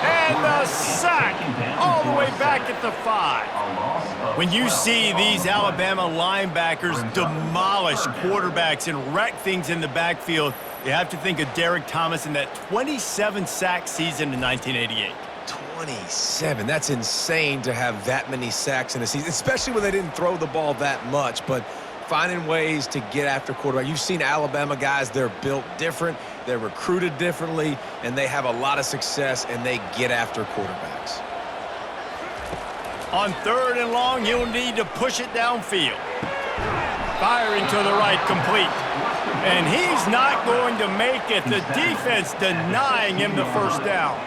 And the sack all the way back at the 5. When you see these Alabama linebackers demolish quarterbacks and wreck things in the backfield, you have to think of Derek Thomas in that 27-sack season in 1988. 27. That's insane to have that many sacks in a season, especially when they didn't throw the ball that much. But finding ways to get after quarterback. You've seen Alabama guys, they're built different, they're recruited differently, and they have a lot of success, and they get after quarterbacks. On 3rd and long, he'll need to push it downfield. Firing to the right, complete. And he's not going to make it. The defense denying him the first down.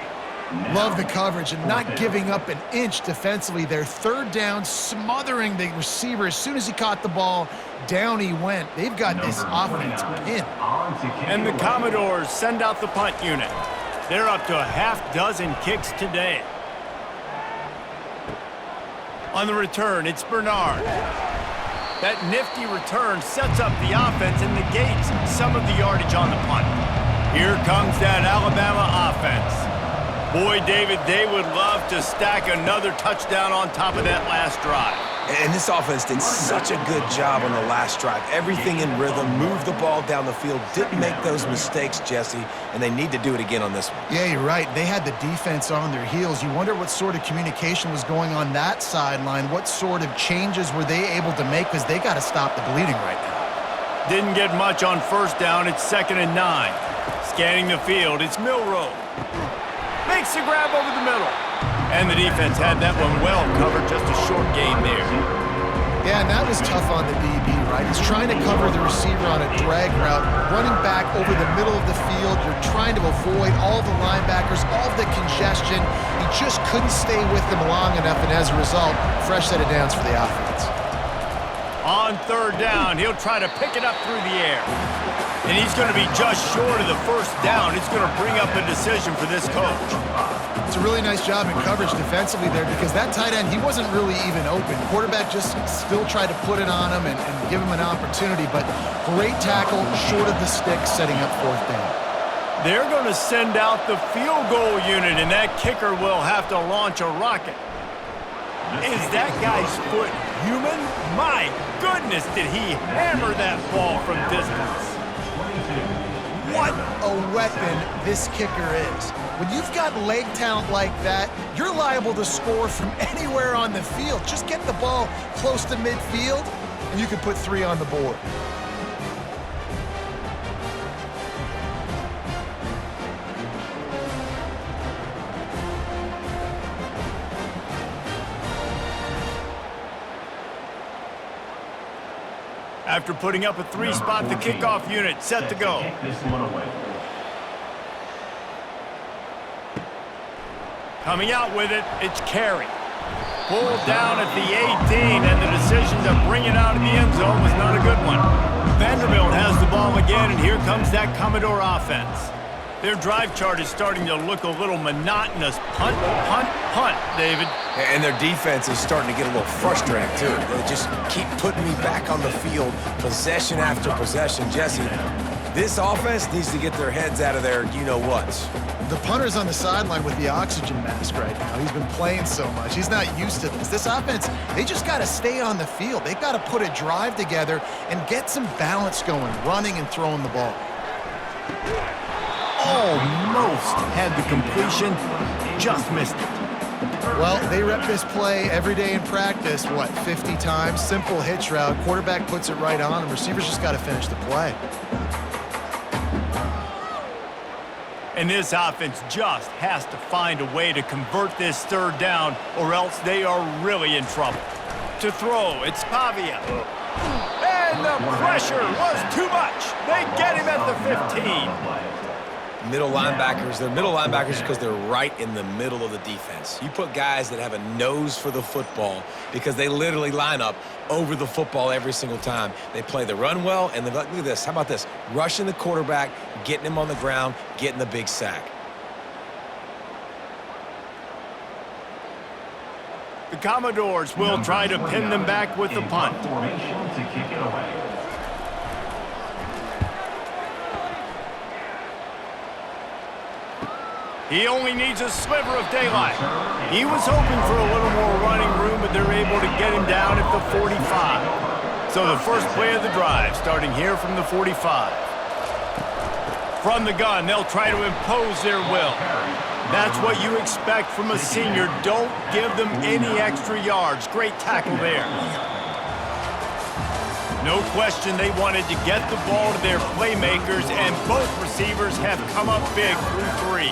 Love the coverage and not giving up an inch defensively. Their 3rd down, smothering the receiver. As soon as he caught the ball, down he went. They've got this offense pinned. And the Commodores send out the punt unit. They're up to a half-dozen kicks today. On the return, it's Bernard. That nifty return sets up the offense and negates some of the yardage on the punt. Here comes that Alabama offense. Boy, David, they would love to stack another touchdown on top of that last drive. And this offense did such a good job on the last drive. Everything in rhythm, moved the ball down the field, didn't make those mistakes, Jesse, and they need to do it again on this one. Yeah, you're right. They had the defense on their heels. You wonder what sort of communication was going on that sideline. What sort of changes were they able to make, because they got to stop the bleeding right now. Didn't get much on first down. It's 2nd and 9. Scanning the field, it's Milroe. Makes the grab over the middle. And the defense had that one well covered, just a short gain there. Yeah, and that was tough on the DB, right? He's trying to cover the receiver on a drag route, running back over the middle of the field. You're trying to avoid all the linebackers, all the congestion. He just couldn't stay with them long enough, and as a result, fresh set of downs for the offense. On 3rd down, he'll try to pick it up through the air. And he's going to be just short of the first down. It's going to bring up a decision for this coach. It's a really nice job in coverage defensively there, because that tight end, he wasn't really even open. Quarterback just still tried to put it on him and give him an opportunity, but great tackle short of the stick, setting up 4th down. They're going to send out the field goal unit, and that kicker will have to launch a rocket. Is that guy's foot human? My goodness, did he hammer that ball from distance. What a weapon this kicker is. When you've got leg talent like that, you're liable to score from anywhere on the field. Just get the ball close to midfield, and you can put 3 on the board. After putting up a 3-spot, the kickoff unit set to go. Coming out with it, it's Carey. Pulled down at the 18, and the decision to bring it out of the end zone was not a good one. Vanderbilt has the ball again, and here comes that Commodore offense. Their drive chart is starting to look a little monotonous. Punt, punt, punt, David. And their defense is starting to get a little frustrated, too. They just keep putting me back on the field, possession after possession. Jesse, this offense needs to get their heads out of their you-know-whats. The punter's on the sideline with the oxygen mask right now. He's been playing so much. He's not used to this. This offense, they just got to stay on the field. They've got to put a drive together and get some balance going, running and throwing the ball. Almost had the completion, just missed it. Well, they rep this play every day in practice, 50 times? Simple hitch route. Quarterback puts it right on, and receivers just got to finish the play. And this offense just has to find a way to convert this third down, or else they are really in trouble. To throw, it's Pavia. And the pressure was too much. They get him at the 15. Middle linebackers, they're middle linebackers because they're right in the middle of the defense. You put guys that have a nose for the football because they literally line up over the football every single time. They play the run well, and look at this. How about this? Rushing the quarterback, getting him on the ground, getting the big sack. The Commodores will try to pin them back with the punt. Formation to kick it away. He only needs a sliver of daylight. He was hoping for a little more running room, but they're able to get him down at the 45. So the first play of the drive, starting here from the 45. From the gun, they'll try to impose their will. That's what you expect from a senior. Don't give them any extra yards. Great tackle there. No question they wanted to get the ball to their playmakers, and both receivers have come up big through 3.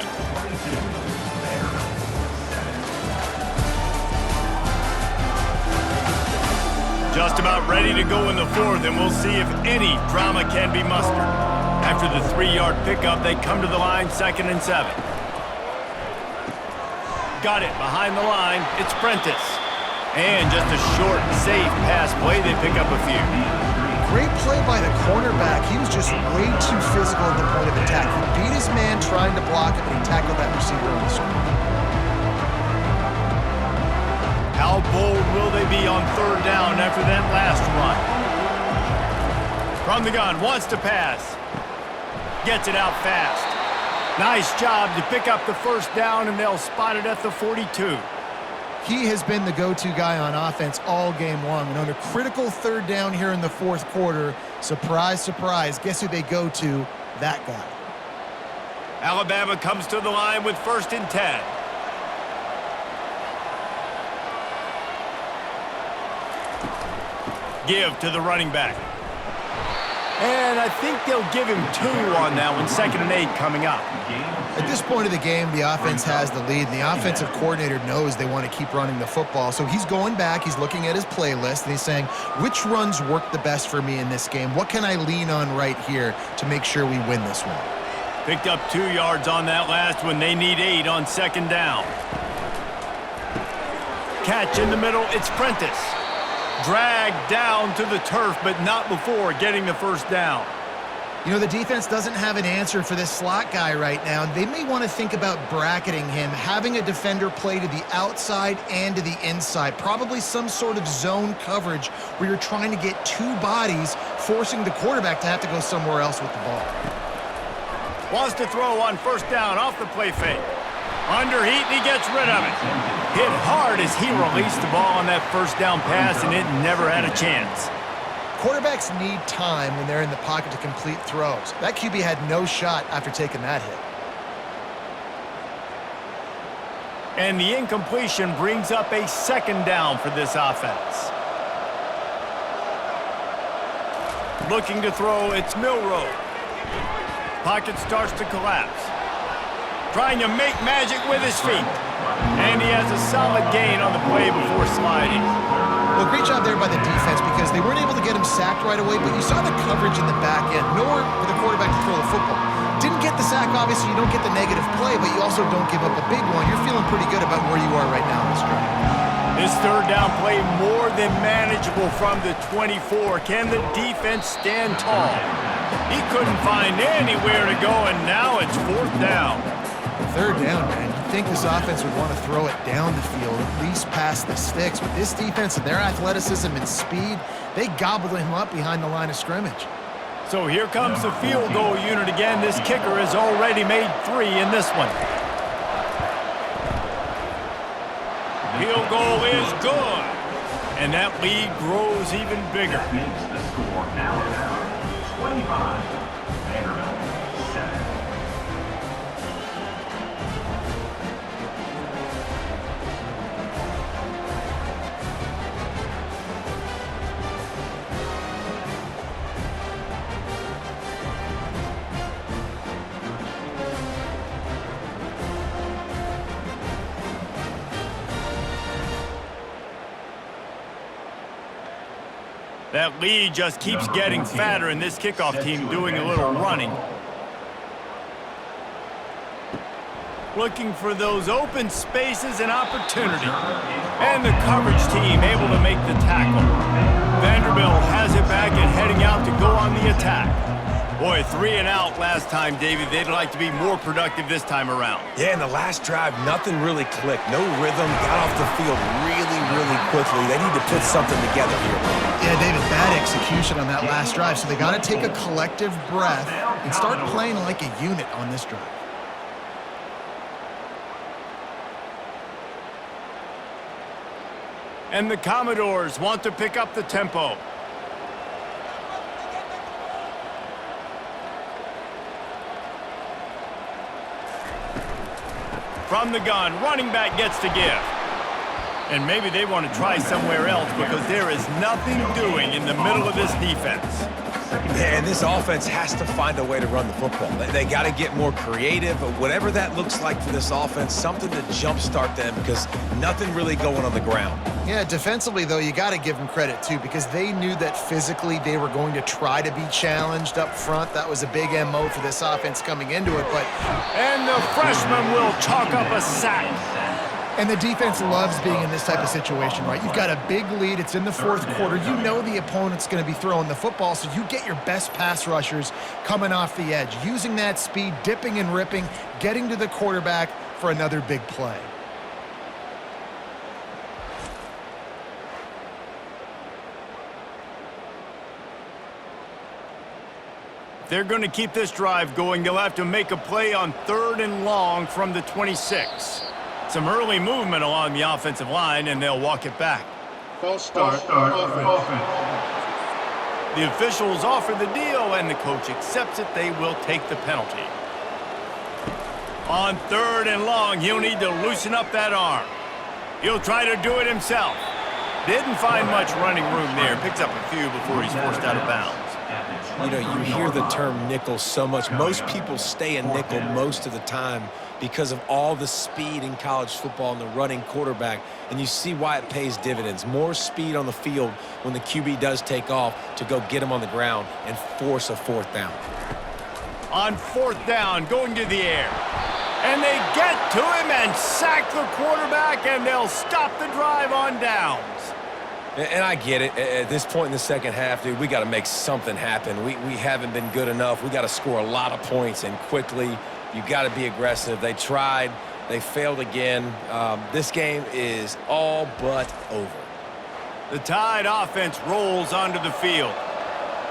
Just about ready to go in the 4th, and we'll see if any drama can be mustered. After the 3-yard pickup, they come to the line, 2nd and 7. Got it behind the line. It's Prentice. And just a short, safe pass play. They pick up a few. Great play by the cornerback. He was just way too physical at the point of attack. He beat his man trying to block it, and he tackled that receiver on the screen. How bold will they be on 3rd down after that last run? From the gun, wants to pass. Gets it out fast. Nice job to pick up the 1st down, and they'll spot it at the 42. He has been the go-to guy on offense all game long. And on a critical 3rd down here in the 4th quarter, surprise, surprise, guess who they go to? That guy. Alabama comes to the line with 1st and 10. Give to the running back. And I think they'll give him 2 on that one. 2nd and 8 coming up. At this point of the game, the offense has the lead, and the offensive coordinator knows they want to keep running the football. So he's going back, he's looking at his playlist, and he's saying, which runs work the best for me in this game? What can I lean on right here to make sure we win this one? Picked up 2 yards on that last one. They need 8 on 2nd down. Catch in the middle, it's Prentice. Dragged down to the turf, but not before getting the 1st down. You know, the defense doesn't have an answer for this slot guy right now. They may want to think about bracketing him, having a defender play to the outside and to the inside. Probably some sort of zone coverage where you're trying to get 2 bodies, forcing the quarterback to have to go somewhere else with the ball. Wants to throw on 1st down off the play fake. Under heat, and he gets rid of it. Hit hard as he released the ball on that 1st down pass, and it never had a chance. Quarterbacks need time when they're in the pocket to complete throws. That QB had no shot after taking that hit. And the incompletion brings up a 2nd down for this offense. Looking to throw, it's Milroe. Pocket starts to collapse. Trying to make magic with his feet. And he has a solid gain on the play before sliding. Well, great job there by the defense because they weren't able to get him sacked right away, but you saw the coverage in the back end. Nowhere for the quarterback to throw the football. Didn't get the sack quarterback, obviously you don't get the negative play, but you also don't give up a big one. You're feeling pretty good about where you are right now in this drive. This third down play more than manageable from the 24. Can the defense stand tall? He couldn't find anywhere to go, and now it's fourth down. Third down, man. You'd think this offense would want to throw it down the field, at least past the sticks. But this defense and their athleticism and speed, they gobbled him up behind the line of scrimmage. So here comes the field goal unit again. This kicker has already made 3 in this one. Field goal is good. And that lead grows even bigger. That makes the score Alabama 25, Vanderbilt 7. That lead just keeps getting fatter, and this kickoff team doing a little running. Looking for those open spaces and opportunity. And the coverage team able to make the tackle. Vanderbilt has it back and heading out to go on the attack. Boy, 3 and out last time, Davey. They'd like to be more productive this time around. Yeah, in the last drive, nothing really clicked. No rhythm, got off the field really, really quickly. They need to put something together here. Yeah, David, bad execution on that last drive. So they got to take a collective breath and start playing like a unit on this drive. And the Commodores want to pick up the tempo. From the gun, running back gets to give. And maybe they want to try somewhere else because there is nothing doing in the middle of this defense. Man, this offense has to find a way to run the football. They got to get more creative, but whatever that looks like for this offense, something to jumpstart them because nothing really going on the ground. Yeah, defensively, though, you got to give them credit, too, because they knew that physically they were going to try to be challenged up front. That was a big MO for this offense coming into it, but... And the freshman will chalk up a sack. And the defense loves being in this type of situation, right? You've got a big lead. It's in the fourth quarter. You know the opponent's going to be throwing the football, so you get your best pass rushers coming off the edge, using that speed, dipping and ripping, getting to the quarterback for another big play. They're going to keep this drive going. They'll have to make a play on 3rd and long from the 26. Some early movement along the offensive line, and they'll walk it back. False start offense. The officials offer the deal, and the coach accepts it. They will take the penalty. On 3rd and long, he'll need to loosen up that arm. He'll try to do it himself. Didn't find much running room there. Picks up a few before he's forced out of bounds. You know, you hear the term nickel so much. Most people stay in nickel most of the time because of all the speed in college football and the running quarterback, and you see why it pays dividends. More speed on the field when the QB does take off to go get him on the ground and force a 4th down. On 4th down, going to the air. And they get to him and sack the quarterback, and they'll stop the drive on downs. And I get it. At this point in the second half, dude, we got to make something happen. We haven't been good enough. We got to score a lot of points and quickly. You got to be aggressive. They tried. They failed again. This game is all but over. The Tide offense rolls onto the field.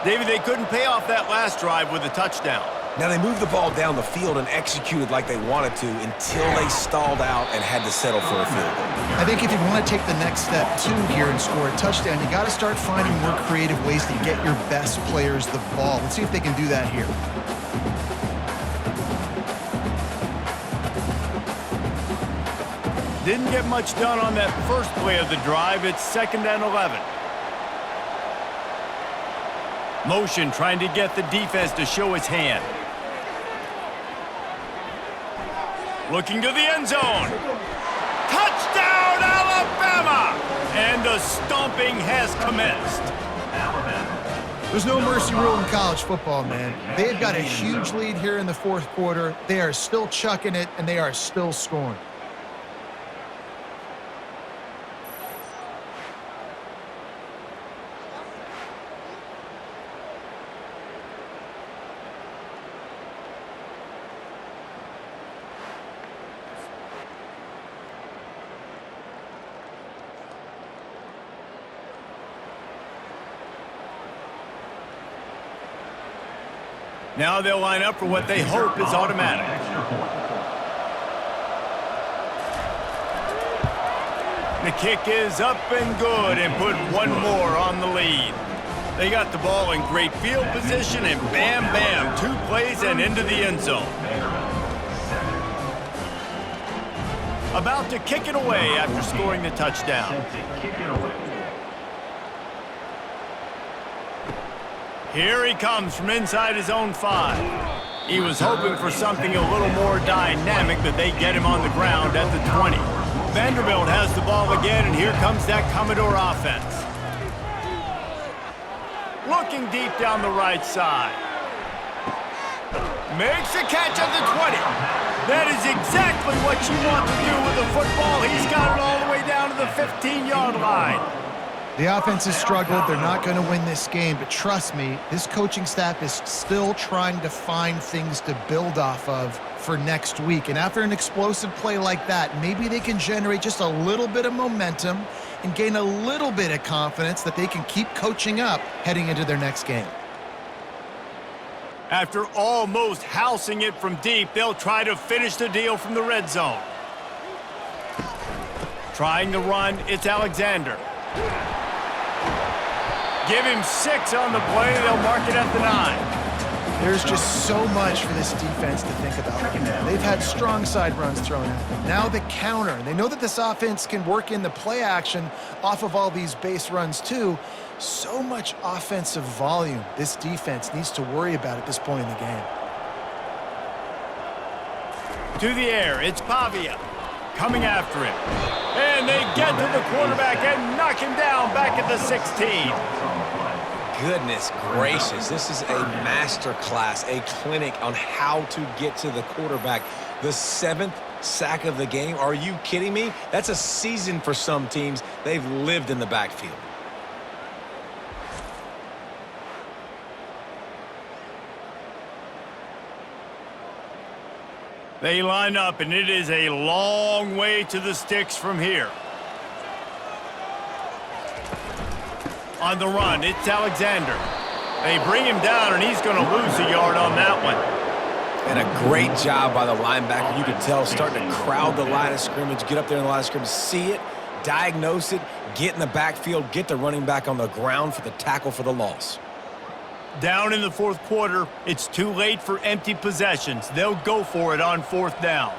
David, they couldn't pay off that last drive with a touchdown. Now, they moved the ball down the field and executed like they wanted to until they stalled out and had to settle for a field goal. I think if you want to take the next step, too, here and score a touchdown, you got to start finding more creative ways to get your best players the ball. Let's see if they can do that here. Didn't get much done on that first play of the drive. It's 2nd and 11. Motion trying to get the defense to show its hand. Looking to the end zone. Touchdown, Alabama! And the stomping has commenced. Alabama There's no mercy rule in college football, man. They've got a huge lead here in the fourth quarter. They are still chucking it, and they are still scoring. Now they'll line up for what they hope is automatic. The kick is up and good and put one more on the lead. They got the ball in great field position and bam, bam, 2 plays and into the end zone. About to kick it away after scoring the touchdown. Here he comes from inside his own 5. He was hoping for something a little more dynamic, but they get him on the ground at the 20. Vanderbilt has the ball again, and here comes that Commodore offense. Looking deep down the right side. Makes a catch at the 20. That is exactly what you want to do with the football. He's got it all the way down to the 15-yard line. The offense has struggled. They're not going to win this game, but trust me, this coaching staff is still trying to find things to build off of for next week. And after an explosive play like that, maybe they can generate just a little bit of momentum and gain a little bit of confidence that they can keep coaching up heading into their next game. After almost housing it from deep, they'll try to finish the deal from the red zone. Trying to run, it's Alexander. Give him 6 on the play. They'll mark it at the 9. There's just so much for this defense to think about right now. They've had strong side runs thrown at them. Now the counter. They know that this offense can work in the play action off of all these base runs too. So much offensive volume this defense needs to worry about at this point in the game. To the air, it's Pavia coming after him. And they get to the quarterback and knock him down back at the 16. Goodness gracious, this is a master class, a clinic on how to get to the quarterback. The 7th sack of the game. Are you kidding me? That's a season for some teams. They've lived in the backfield. They line up, and it is a long way to the sticks from here. On the run, it's Alexander. They bring him down, and he's going to lose a yard on that one. And a great job by the linebacker. You can tell, starting to crowd the line of scrimmage, get up there in the line of scrimmage, see it, diagnose it, get in the backfield, get the running back on the ground for the tackle for the loss. Down in the fourth quarter, it's too late for empty possessions. They'll go for it on 4th down.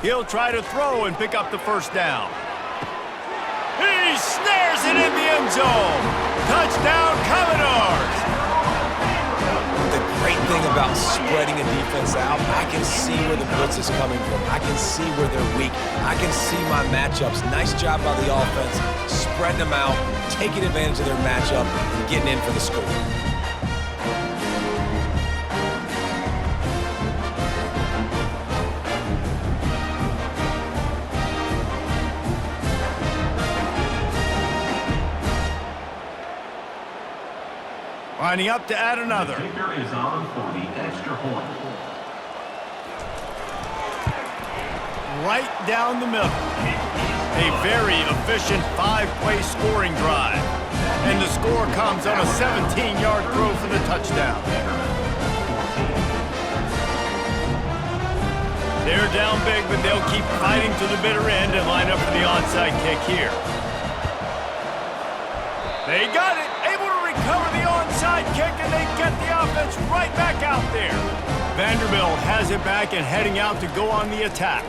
He'll try to throw and pick up the first down. He snares it in the end zone. Touchdown, Commodores! The great thing about spreading a defense out, I can see where the blitz is coming from. I can see where they're weak. I can see my matchups. Nice job by the offense, spreading them out, taking advantage of their matchup, and getting in for the score. Lining up to add another. The kicker is on for the extra point. Right down the middle. A very efficient 5-play scoring drive. And the score comes on a 17-yard throw for the touchdown. They're down big, but they'll keep fighting to the bitter end and line up for the onside kick here. They got it. Able to recover the onside kick, and they get the offense right back out there. Vanderbilt has it back and heading out to go on the attack.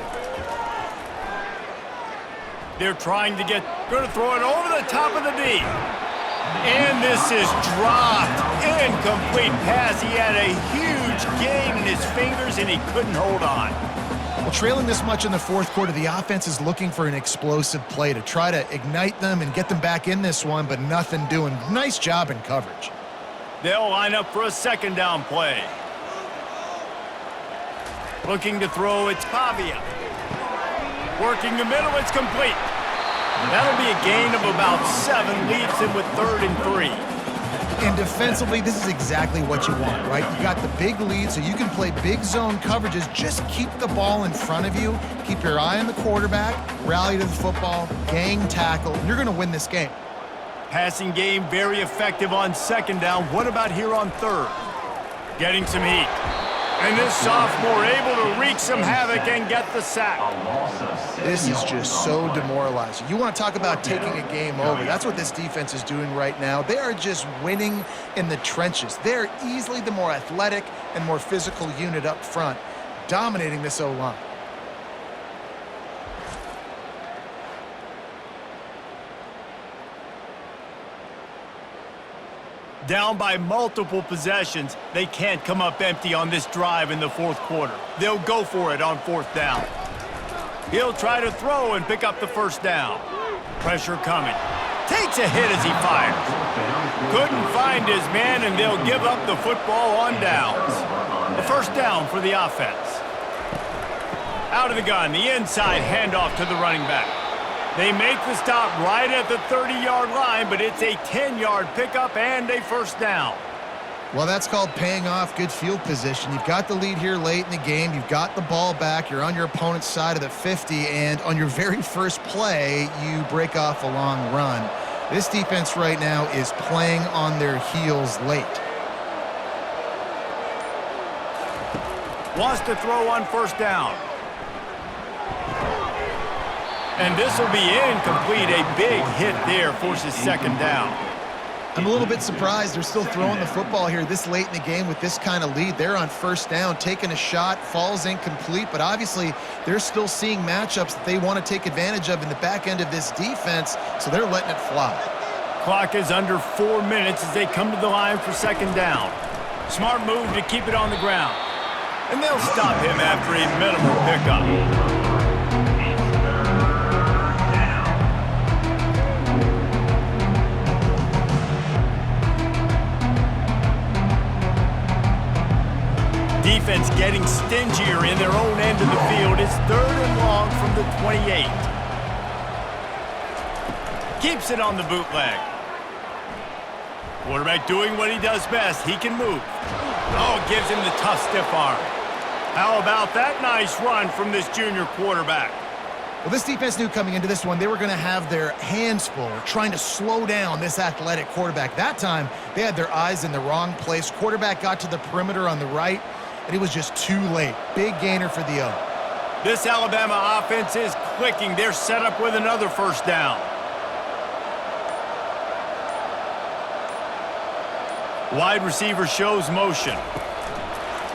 They're trying to going to throw it over the top of the D. And this is dropped. Incomplete pass. He had a huge gain in his fingers, and he couldn't hold on. Well, trailing this much in the fourth quarter, the offense is looking for an explosive play to try to ignite them and get them back in this one, but nothing doing. Nice job in coverage. They'll line up for a second down play. Looking to throw, it's Pavia. Working the middle, it's complete. That'll be a gain of about 7, leaves him with 3rd and 3. And defensively, this is exactly what you want, right? You got the big lead, so you can play big zone coverages. Just keep the ball in front of you. Keep your eye on the quarterback, rally to the football, gang tackle, and you're going to win this game. Passing game very effective on second down. What about here on 3rd? Getting some heat. And this sophomore able to wreak some havoc and get the sack. This is just so demoralizing. You want to talk about taking a game over. That's what this defense is doing right now. They are just winning in the trenches. They're easily the more athletic and more physical unit up front, dominating this O-line. Down by multiple possessions, they can't come up empty on this drive in the fourth quarter. They'll go for it on 4th down. He'll try to throw and pick up the first down. Pressure coming. Takes a hit as he fires. Couldn't find his man, and they'll give up the football on downs. A first down for the offense. Out of the gun, the inside handoff to the running back. They make the stop right at the 30-yard line, but it's a 10-yard pickup and a first down. Well, that's called paying off good field position. You've got the lead here late in the game. You've got the ball back. You're on your opponent's side of the 50, and on your very first play, you break off a long run. This defense right now is playing on their heels late. Wants to throw on first down. And this will be incomplete. A big hit there forces second down. I'm a little bit surprised they're still throwing the football here this late in the game with this kind of lead. They're on first down, taking a shot, falls incomplete, but obviously they're still seeing matchups that they want to take advantage of in the back end of this defense, so they're letting it fly. Clock is under 4 minutes as they come to the line for second down. Smart move to keep it on the ground. And they'll stop him after a minimal pickup. Defense getting stingier in their own end of the field. It's 3rd and long from the 28. Keeps it on the bootleg. Quarterback doing what he does best. He can move. Oh, gives him the tough stiff arm. How about that nice run from this junior quarterback? Well, this defense knew coming into this one they were going to have their hands full trying to slow down this athletic quarterback. That time, they had their eyes in the wrong place. Quarterback got to the perimeter on the right, and it was just too late. Big gainer for the O. This Alabama offense is clicking. They're set up with another first down. Wide receiver shows motion.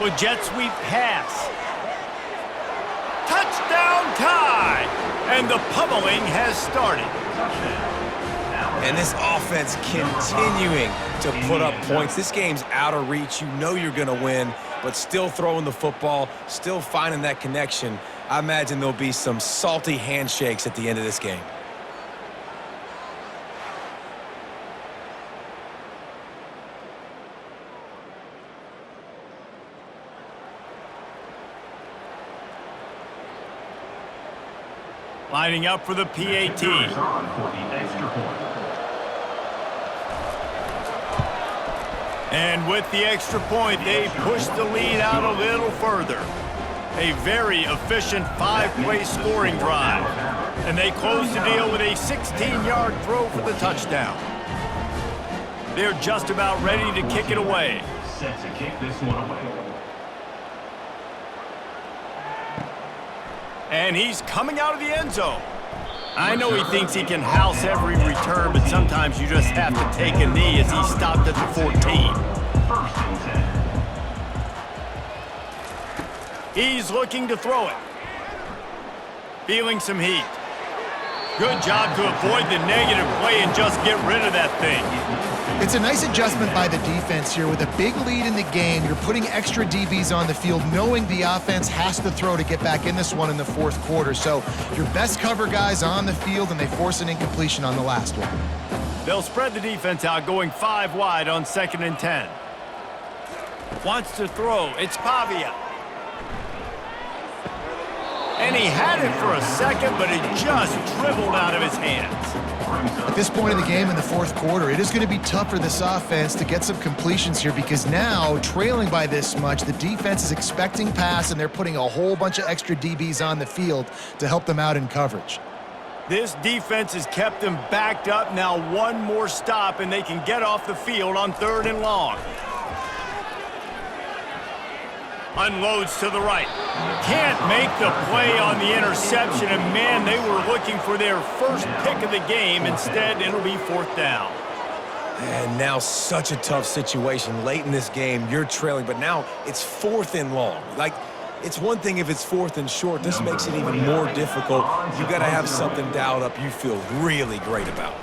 With jet sweep pass. Touchdown tie! And the pummeling has started. And this offense continuing to put up points. This game's out of reach. You know you're going to win, but still throwing the football, still finding that connection. I imagine there'll be some salty handshakes at the end of this game. Lining up for the PAT. And with the extra point, they push the lead out a little further. A very efficient 5-play scoring drive. And they close the deal with a 16-yard throw for the touchdown. They're just about ready to kick it away. Set to kick this one away. And he's coming out of the end zone. I know he thinks he can house every return, but sometimes you just have to take a knee as he stopped at the 14. First and 10. He's looking to throw it. Feeling some heat. Good job to avoid the negative play and just get rid of that thing. It's a nice adjustment by the defense here. With a big lead in the game, you're putting extra DBs on the field, knowing the offense has to throw to get back in this one in the fourth quarter. So your best cover guys on the field, and they force an incompletion on the last one. They'll spread the defense out, going 5 wide on 2nd and 10. Wants to throw. It's Pavia. And he had it for a second, but it just dribbled out of his hands. At this point in the game in the fourth quarter, it is going to be tough for this offense to get some completions here, because now, trailing by this much, the defense is expecting pass, and they're putting a whole bunch of extra DBs on the field to help them out in coverage. This defense has kept them backed up. Now one more stop, and they can get off the field on 3rd and long. Unloads to the right. Can't make the play on the interception, and man, they were looking for their first pick of the game. Instead, it'll be 4th down. And now such a tough situation. Late in this game, you're trailing, but now it's 4th and long. Like, it's one thing if it's 4th and short. This makes it even more difficult. You got to have something dialed up you feel really great about.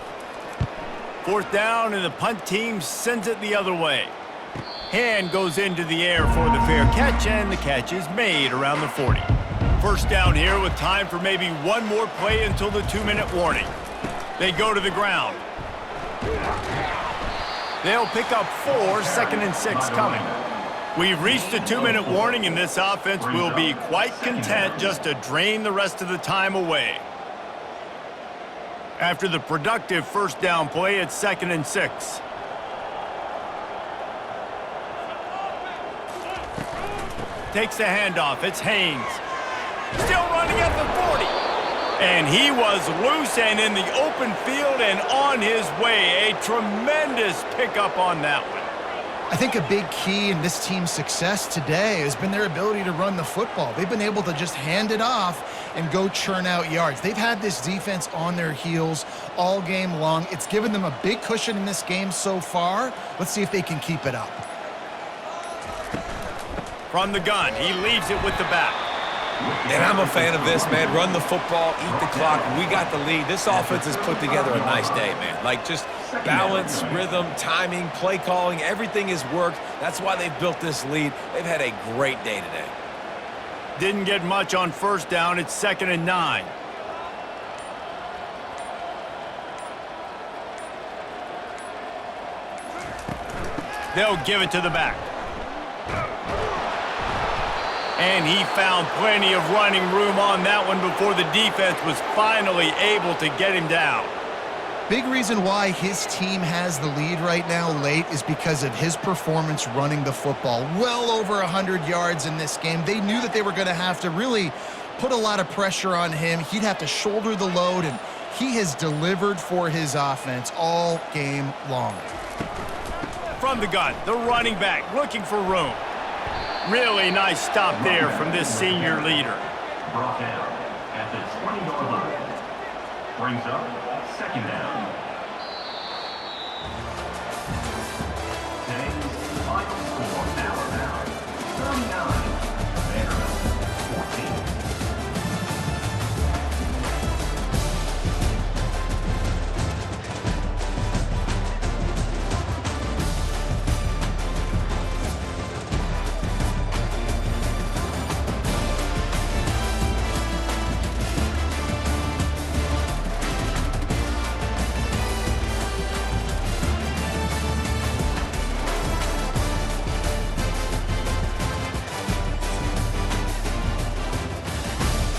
4th down, and the punt team sends it the other way. Hand goes into the air for the fair catch, and the catch is made around the 40. 1st down here with time for maybe one more play until the 2-minute warning. They go to the ground. They'll pick up 4, 2nd and 6 coming. We've reached the 2-minute warning, and this offense will be quite content just to drain the rest of the time away. After the productive 1st down play, it's 2nd and 6. Takes the handoff. It's Haynes. Still running at the 40. And he was loose and in the open field and on his way. A tremendous pickup on that one. I think a big key in this team's success today has been their ability to run the football. They've been able to just hand it off and go churn out yards. They've had this defense on their heels all game long. It's given them a big cushion in this game so far. Let's see if they can keep it up. From the gun, he leaves it with the back. And I'm a fan of this, man. Run the football, eat the clock. We got the lead. This offense has put together a nice day, man. Like, just balance, rhythm, timing, play calling, everything has worked. That's why they've built this lead. They've had a great day today. Didn't get much on 1st down. It's 2nd and 9. They'll give it to the back. And he found plenty of running room on that one before the defense was finally able to get him down. Big reason why his team has the lead right now late is because of his performance running the football. Well over 100 yards in this game. They knew that they were going to have to really put a lot of pressure on him. He'd have to shoulder the load, and he has delivered for his offense all game long. From the gun, the running back looking for room. Really nice stop there from this senior leader. Brought down at the 20-yard line. Brings up 2nd down.